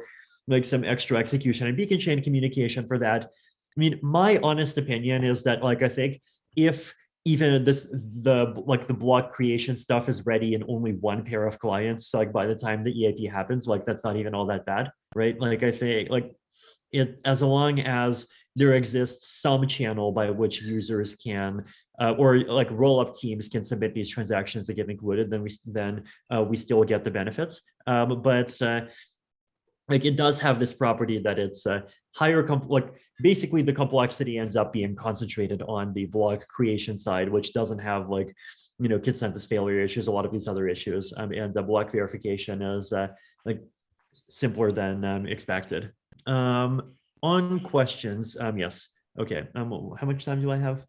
like some extra execution and beacon chain communication for that. I mean, my honest opinion is that, like, I think if even the block creation stuff is ready in only one pair of clients, like by the time the EAP happens, like that's not even all that bad, right? Like I think like it, as long as there exists some channel by which users can or like roll-up teams can submit these transactions that get included, then we still get the benefits. But like it does have this property that it's higher, like basically the complexity ends up being concentrated on the block creation side, which doesn't have like, consensus failure issues, a lot of these other issues, and the block verification is like simpler than expected. On questions, yes. Okay, how much time do I have?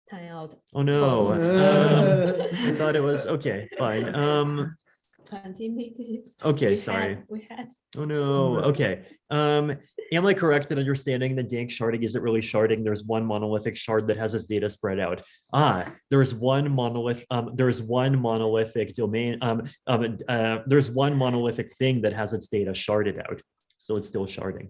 Time out. Oh no, I thought it was, okay, fine. 20 minutes. Okay, sorry. We had. Oh no, okay. Am I correct in understanding that Danksharding isn't really sharding? There's one monolithic shard that has its data spread out. There's one monolithic domain, there's one monolithic thing that has its data sharded out. So it's still sharding.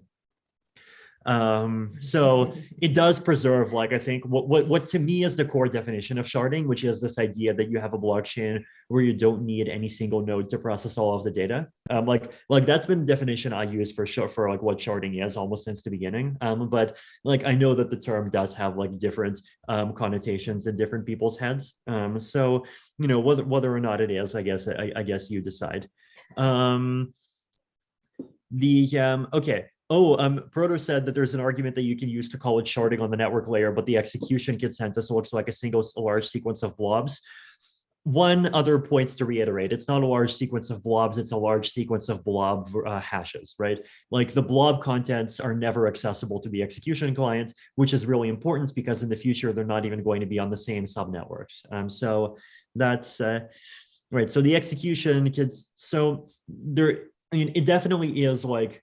So it does preserve, like, I think what to me is the core definition of sharding, which is this idea that you have a blockchain where you don't need any single node to process all of the data. Like that's been the definition I use for like what sharding is almost since the beginning. But like I know that the term does have like different connotations in different people's heads. So whether or not it is, I guess you decide. Okay. Proto said that there's an argument that you can use to call it sharding on the network layer, but the execution consensus looks like a single large sequence of blobs. One other points to reiterate, it's not a large sequence of blobs, it's a large sequence of blob hashes, right? Like the blob contents are never accessible to the execution client, which is really important because in the future, they're not even going to be on the same subnetworks. So that's, right, so the execution kids, so there, I mean, it definitely is like,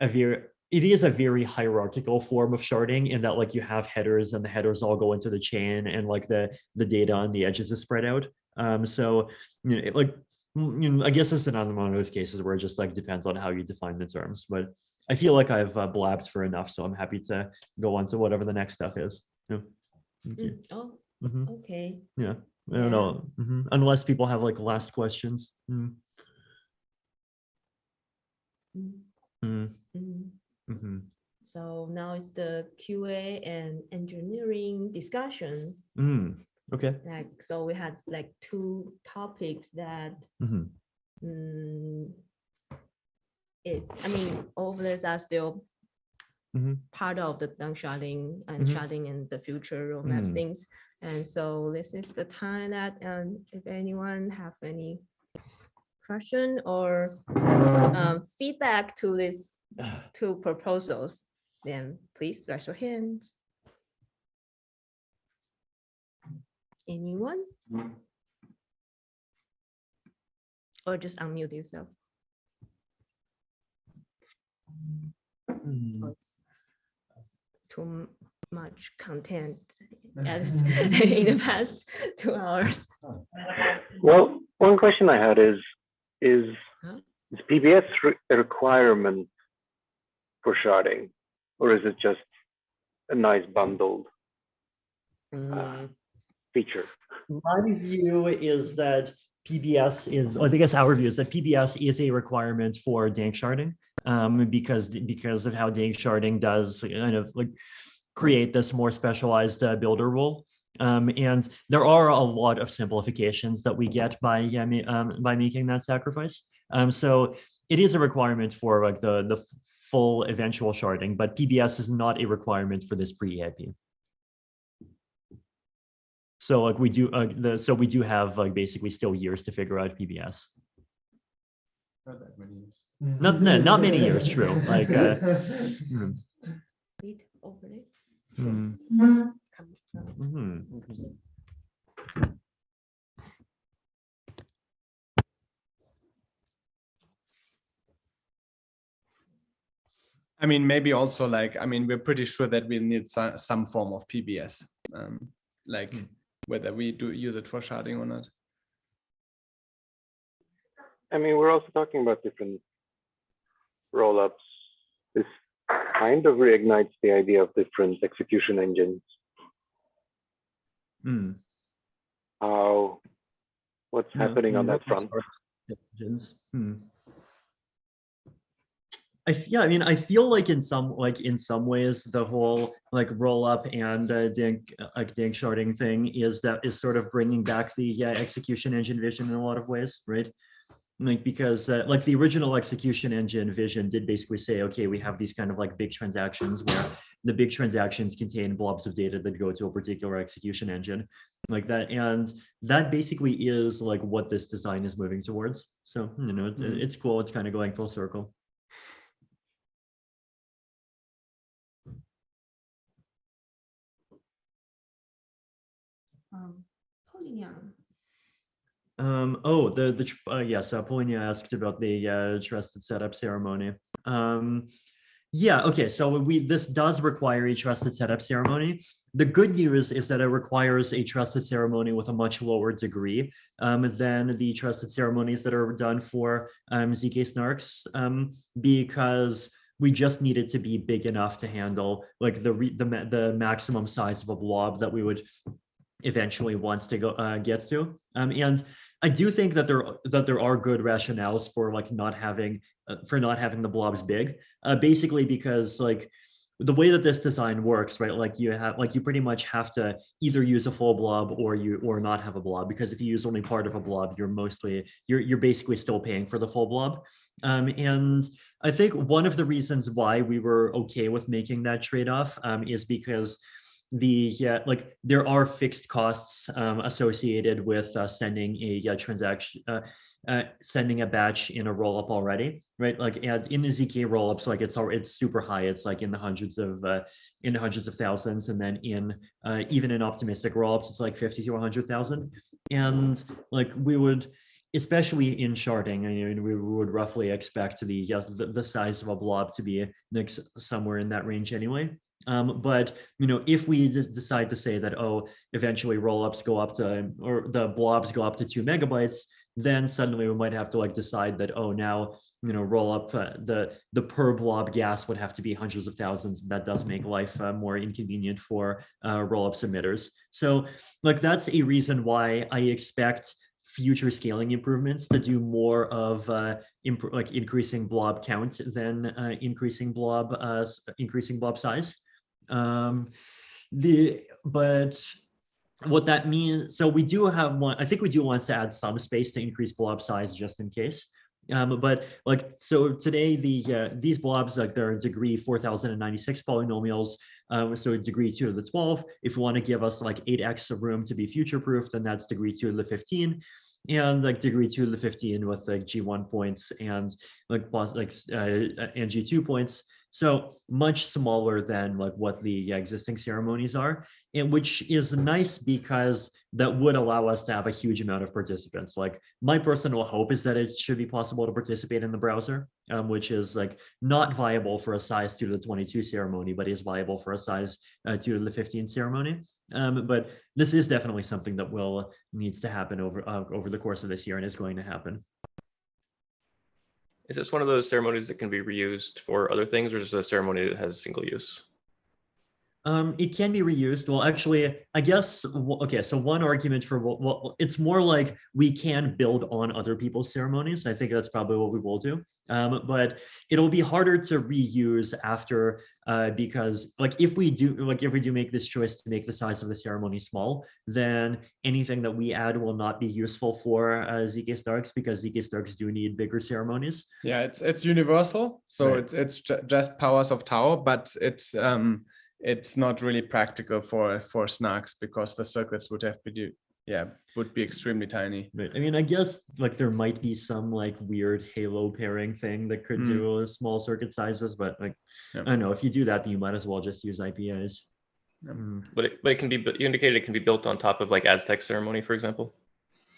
it is a very hierarchical form of sharding in that like you have headers and the headers all go into the chain and like the data on the edges is spread out. So I guess it's another one of those cases where it just like depends on how you define the terms. But I feel like I've blabbed for enough, so I'm happy to go on to whatever the next stuff is. Yeah. Thank you. Oh, Mm-hmm. okay. Yeah. I don't know. Unless people have like last questions. So now it's the QA and engineering discussions. Okay. Like, so we had like two topics that I mean, all of these are still part of the Danksharding and sharding and the future roadmap things. And so this is the time that if anyone have any question or feedback to these two proposals, then please raise your hands. Anyone? Or just unmute yourself. Or it's too much content as in the past 2 hours. Well, one question I had is PBS a requirement for sharding, or is it just a nice bundled feature? My view is that PBS is, I guess our view is that PBS is a requirement for Danksharding, because of how Danksharding does kind of like create this more specialized builder rule. And there are a lot of simplifications that we get by making that sacrifice. So it is a requirement for like the full eventual sharding, but PBS is not a requirement for this pre-EIP. So like we do we do have like basically still years to figure out PBS. Not that many years. Not many years, true. Like I mean, maybe also like, I mean, we're pretty sure that we'll need some form of PBS, like whether we do use it for sharding or not. I mean, we're also talking about different rollups. This kind of reignites the idea of different execution engines. What's happening on that front? I mean, I feel like in some ways the whole like roll up and Danksharding thing is sort of bringing back the execution engine vision in a lot of ways, right? Like because like the original execution engine vision did basically say, okay, we have these kind of like big transactions where the big transactions contain blobs of data that go to a particular execution engine like that, and that basically is like what this design is moving towards. So you know, it's cool. It's kind of going full circle. Yes, Polina asked about the trusted setup ceremony. Yeah, okay, so this does require a trusted setup ceremony. The good news is that it requires a trusted ceremony with a much lower degree than the trusted ceremonies that are done for ZK snarks, because we just need it to be big enough to handle like the maximum size of a blob that we would eventually wants to get to. And I do think that there are good rationales for like not having the blobs big, basically because like the way that this design works, right? Like you pretty much have to either use a full blob or not have a blob, because if you use only part of a blob, you're basically still paying for the full blob. And I think one of the reasons why we were okay with making that trade-off is because there are fixed costs associated with sending a transaction, sending a batch in a rollup already, right? Like in the ZK rollups, like it's super high. It's like in the hundreds of thousands, and then even in optimistic rollups, it's like 50 to 100,000. And like we would, especially in sharding, I mean, we would roughly expect the size of a blob to be like somewhere in that range anyway. But you know, if we just decide to say that, oh, eventually rollups go up to, or the blobs go up to 2 megabytes, then suddenly we might have to like decide that, oh, now, you know, roll up the per blob gas would have to be hundreds of thousands. That does make life more inconvenient for roll up submitters. So like that's a reason why I expect future scaling improvements to do more of like increasing blob count than increasing blob size. But what that means, so we do have one, I think we do want to add some space to increase blob size just in case. But like, so today these blobs, like they're degree 4096 polynomials. So degree 2 to the 12. If we want to give us like 8x of room to be future proof, then that's degree 2 to the 15. And like degree 2 to the 15 with like G1 points and like plus like and G2 points. So much smaller than like what the existing ceremonies are, and which is nice because that would allow us to have a huge amount of participants. Like my personal hope is that it should be possible to participate in the browser, which is like not viable for a size 2 to the 22 ceremony, but is viable for a size 2 to the 15 ceremony. But this is definitely something that will needs to happen over the course of this year and is going to happen. Is this one of those ceremonies that can be reused for other things, or is this a ceremony that has single use? It can be reused. Well, actually, I guess, okay, so one argument for what it's more like we can build on other people's ceremonies. I think that's probably what we will do. But it'll be harder to reuse after because like if we do make this choice to make the size of the ceremony small, then anything that we add will not be useful for ZK Starks because ZK Starks do need bigger ceremonies. Yeah, it's universal, so Right. it's just powers of tau, but it's not really practical for snarks because the circuits would have to would be extremely tiny. Right. I mean, I guess like there might be some like weird halo pairing thing that could do small circuit sizes, but like I don't know, if you do that, then you might as well just use IPAs. But it can be, you indicated it can be built on top of like Aztec ceremony, for example.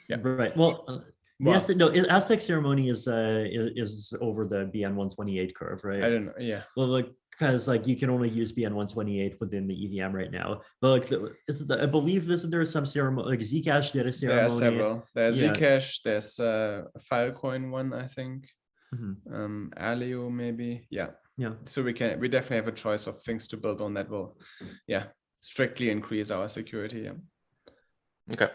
Yeah. Right. Well, Aztec ceremony is over the BN128 curve, right? I don't know. Yeah. Well, like because like you can only use BN128 within the EVM right now. But like I believe there's some ceremony, like Zcash did a ceremony. There are several. There's Yeah. Zcash. There's a Filecoin one, I think. Mm-hmm. Alio maybe. Yeah. Yeah. So we definitely have a choice of things to build on that will, strictly increase our security. Yeah. Okay.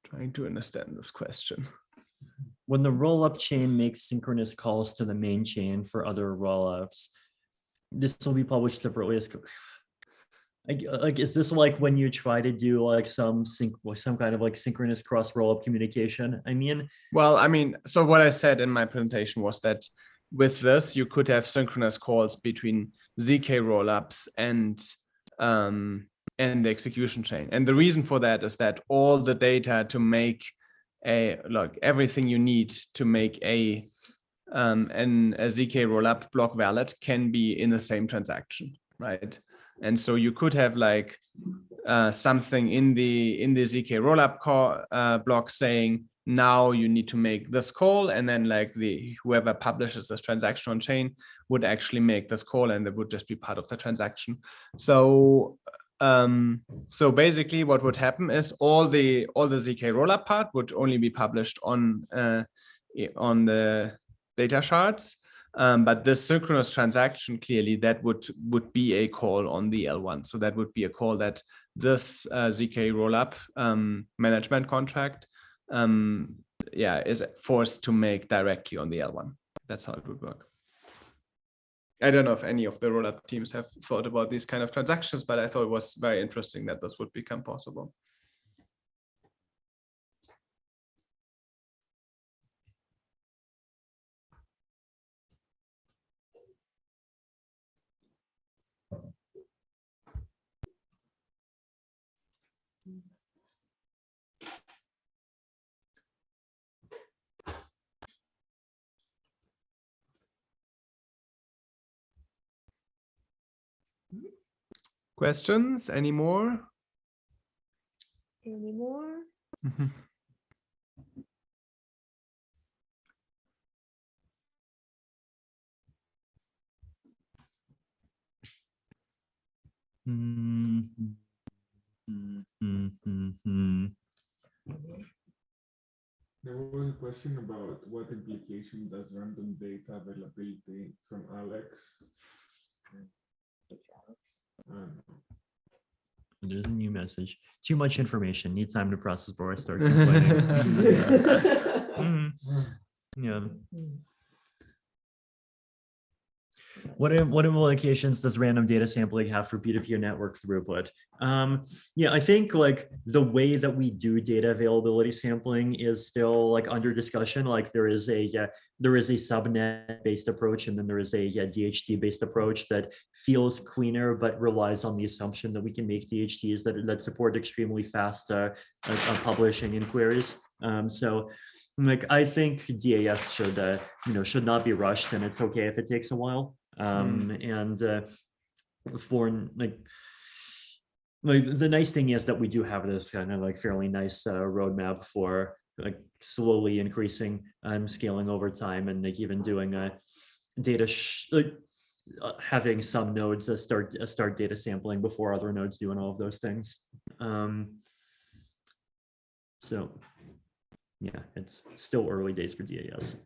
Trying to understand this question. When the rollup chain makes synchronous calls to the main chain for other rollups, this will be published separately as like is this like when you try to do like some kind of like synchronous cross rollup communication? I mean, so what I said in my presentation was that with this you could have synchronous calls between ZK rollups and the execution chain. And the reason for that is that all the data to make everything you need to make a ZK rollup block valid can be in the same transaction, right? And so you could have like something in the ZK rollup call block saying now you need to make this call, and then like whoever publishes this transaction on chain would actually make this call, and it would just be part of the transaction. So basically what would happen is all the ZK rollup part would only be published on the data shards, but this synchronous transaction clearly that would be a call on the L1. So that would be a call that this ZK rollup management contract is forced to make directly on the L1. That's how it would work. I don't know if any of the rollup teams have thought about these kind of transactions, but I thought it was very interesting that this would become possible. Questions? Any more? Any more? There was a question about what implication does random data availability from Alex. There's a new message. Too much information. Need time to process before I start complaining. Yeah. What implications does random data sampling have for peer-to-peer network throughput? Yeah, I think like the way that we do data availability sampling is still like under discussion. Like there is a subnet-based approach, and then there is a DHT-based approach that feels cleaner but relies on the assumption that we can make DHTs that support extremely fast publishing inquiries. So like I think DAS should not be rushed, and it's okay if it takes a while. And for like the nice thing is that we do have this kind of like fairly nice roadmap for like slowly increasing scaling over time, and like even doing having some nodes start data sampling before other nodes do, and all of those things. So yeah, it's still early days for DAS.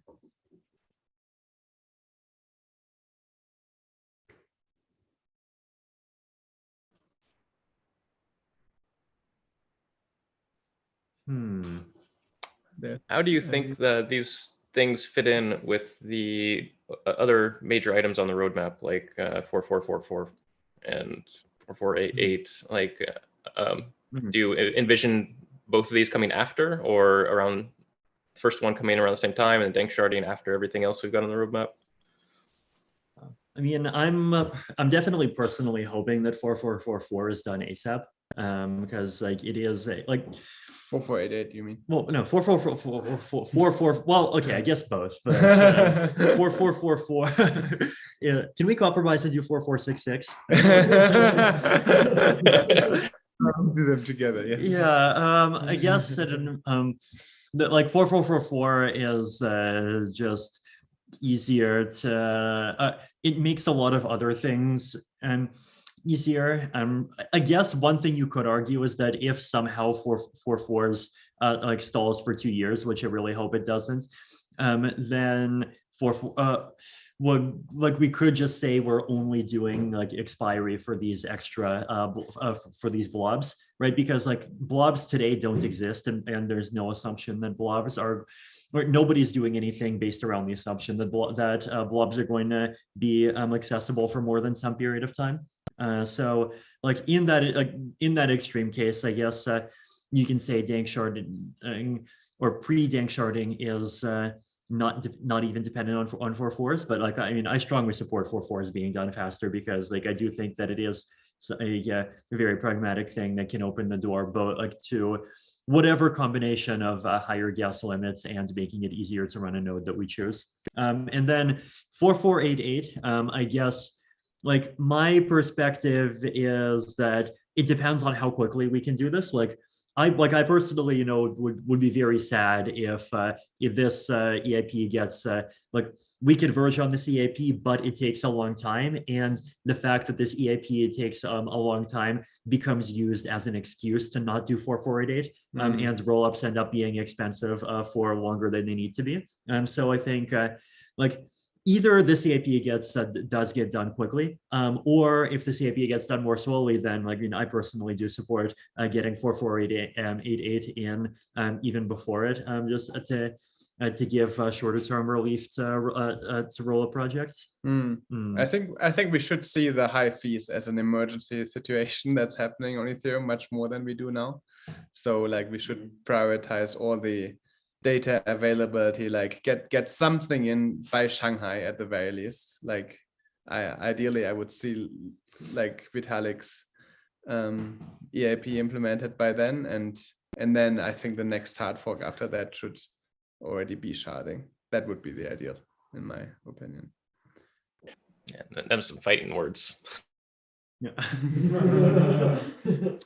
How do you think that these things fit in with the other major items on the roadmap, like 4444 and 4488? Like, do you envision both of these coming after, or around the first one coming around the same time, and Danksharding after everything else we've got on the roadmap? I mean, I'm definitely personally hoping that 4444 is done ASAP, because like it is like 4488, you mean? Well, no, 4444. Well, okay, I guess both. But 4444. Yeah, can we compromise and do 4466? Do them together, yes. Yeah, I guess that like 4444 is just easier to. It makes a lot of other things and easier. I guess one thing you could argue is that if somehow 444's like stalls for 2 years, which I really hope it doesn't, then like we could just say we're only doing like expiry for these extra for these blobs, right? Because like blobs today don't exist, and there's no assumption that blobs are. Or nobody's doing anything based around the assumption that blobs are going to be accessible for more than some period of time. So like in that extreme case, I guess you can say Danksharding or pre-Danksharding is not even dependent on 4.4s, but like I mean I strongly support 4.4s being done faster, because like I do think that it is a very pragmatic thing that can open the door both like to whatever combination of higher gas limits and making it easier to run a node that we choose. And then 4488, I guess like my perspective is that it depends on how quickly we can do this. Like I personally, would be very sad if this EIP gets like we could verge on this EIP, but it takes a long time, and the fact that this EIP takes a long time becomes used as an excuse to not do 4488, and rollups end up being expensive for longer than they need to be. So I think like either the CAP does get done quickly, or if the CAP gets done more slowly, then like I personally do support getting 4488 in even before it, just to give shorter term relief to roll-up projects. I think we should see the high fees as an emergency situation that's happening on Ethereum much more than we do now. So like we should prioritize all the data availability, like get something in by Shanghai at the very least. Like ideally I would see like Vitalik's EIP implemented by then, and then I think the next hard fork after that should already be sharding. That would be the ideal in my opinion. Yeah, them some fighting words. Yeah.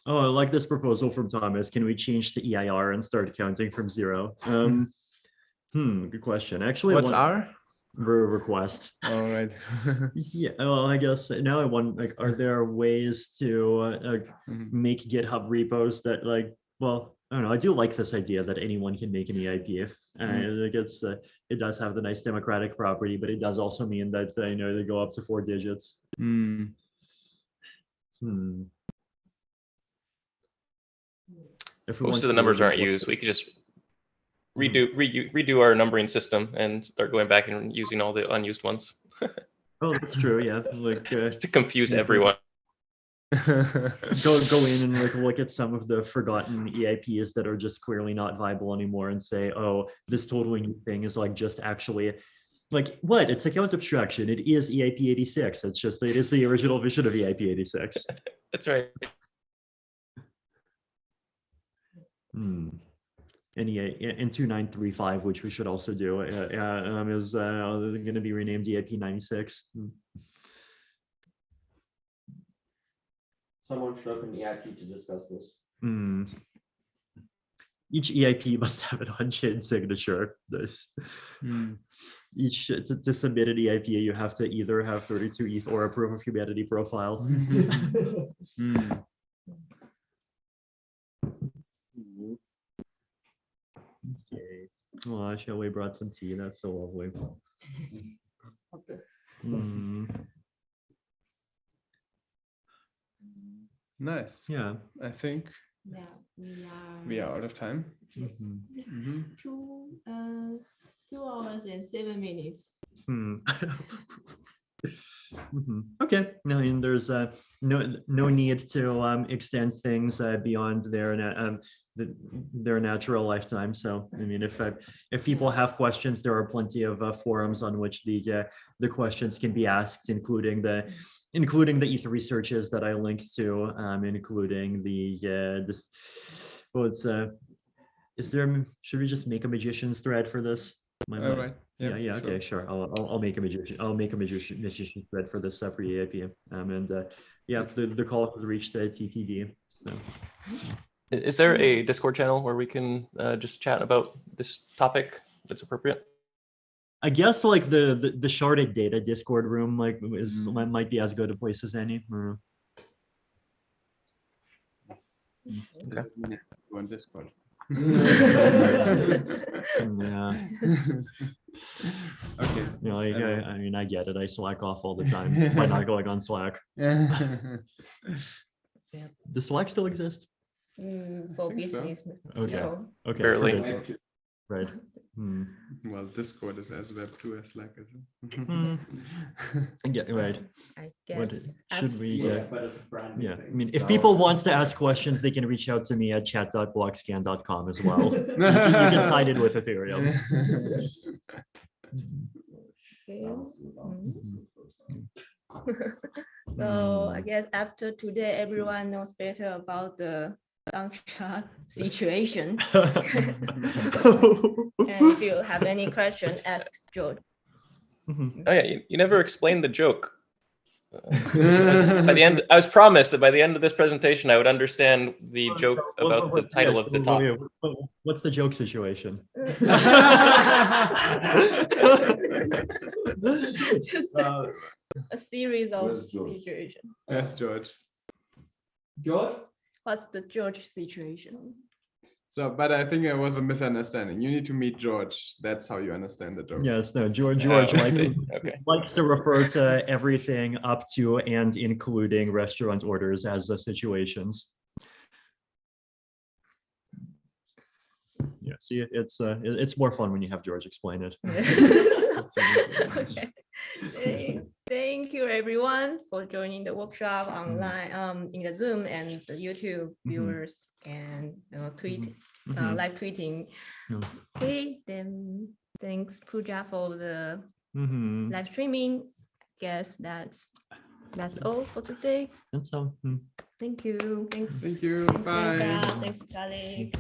Oh, I like this proposal from Thomas. Can we change to EIR and start counting from 0? Good question. Actually, what's R? request. All right. Yeah, well, I guess now I want, like, are there ways to Mhm. make GitHub repos that, like, well, I don't know. I do like this idea that anyone can make an EIP. I think it does have the nice democratic property, but it does also mean that they go up to 4 digits. Mm. If we Most want of the to numbers aren't deploy- used. We could just redo our numbering system and start going back and using all the unused ones Oh, that's true. Yeah, like just to confuse Yeah. everyone. go in and like look at some of the forgotten EIPs that are just clearly not viable anymore and say, oh, this totally new thing is like just actually like what? It's account abstraction. It is EIP 86. It's just it is the original vision of EIP 86. That's right. And in 2935, which we should also do, is going to be renamed EIP 96. Someone should open EIP to discuss this. Each EIP must have an on-chain signature. Each to submit an EIP, you have to either have 32 ETH or a proof of humanity profile. Okay. Oh, Shelley brought some tea. That's so lovely. Nice. Yeah. I think Yeah, we are out of time. Yes. 2 hours and 7 minutes. Okay. I mean, there's no need to extend things beyond their natural lifetime. So, I mean, if people have questions, there are plenty of forums on which the questions can be asked, including the ETH researches that I linked to, including this. Well, it's should we just make a magician's thread for this? All right. Yeah, sure. okay, sure. I'll make a magician thread for this for EIP. Yeah, the call has reached TTD. So. Is there a Discord channel where we can just chat about this topic if it's appropriate? I guess like the sharded data Discord room might be as good a place as any. Okay. On Discord. Yeah. Okay. You know, I mean, I get it. I slack off all the time by not going on Slack. Yeah. Does Slack still exist? For think so. business. Okay. No. Okay. Barely. Okay. Right. Well, Discord is as Web2 as Slack is. Yeah, right. I What guess. should we? But it's a brand new Yeah, thing. I mean, if people want to ask questions, they can reach out to me at chat.blockscan.com as well. You can sign in with Ethereum. Okay. So I guess after today, everyone knows better about the Dankshard situation. And if you have any question, ask George. Oh yeah, you never explained the joke. By the end, I was promised that by the end of this presentation, I would understand the joke about the title of the talk. What's the joke situation? Just a series of situations. Yes, George. George? What's the George situation? So, but I think it was a misunderstanding. You need to meet George. That's how you understand the joke. Yes, no, George I likes, see. Okay. likes to refer to everything up to and including restaurant orders as situations. Yeah, see, it's more fun when you have George explain it. Okay. Thank you everyone for joining the workshop online in the Zoom and the YouTube viewers and tweet live tweeting. Okay, then thanks Pooja for the live streaming. Guess that's all for today. That's all. Thank you. Thanks. Thank you. Thanks, Bye. Brenda. Thanks, Charlie.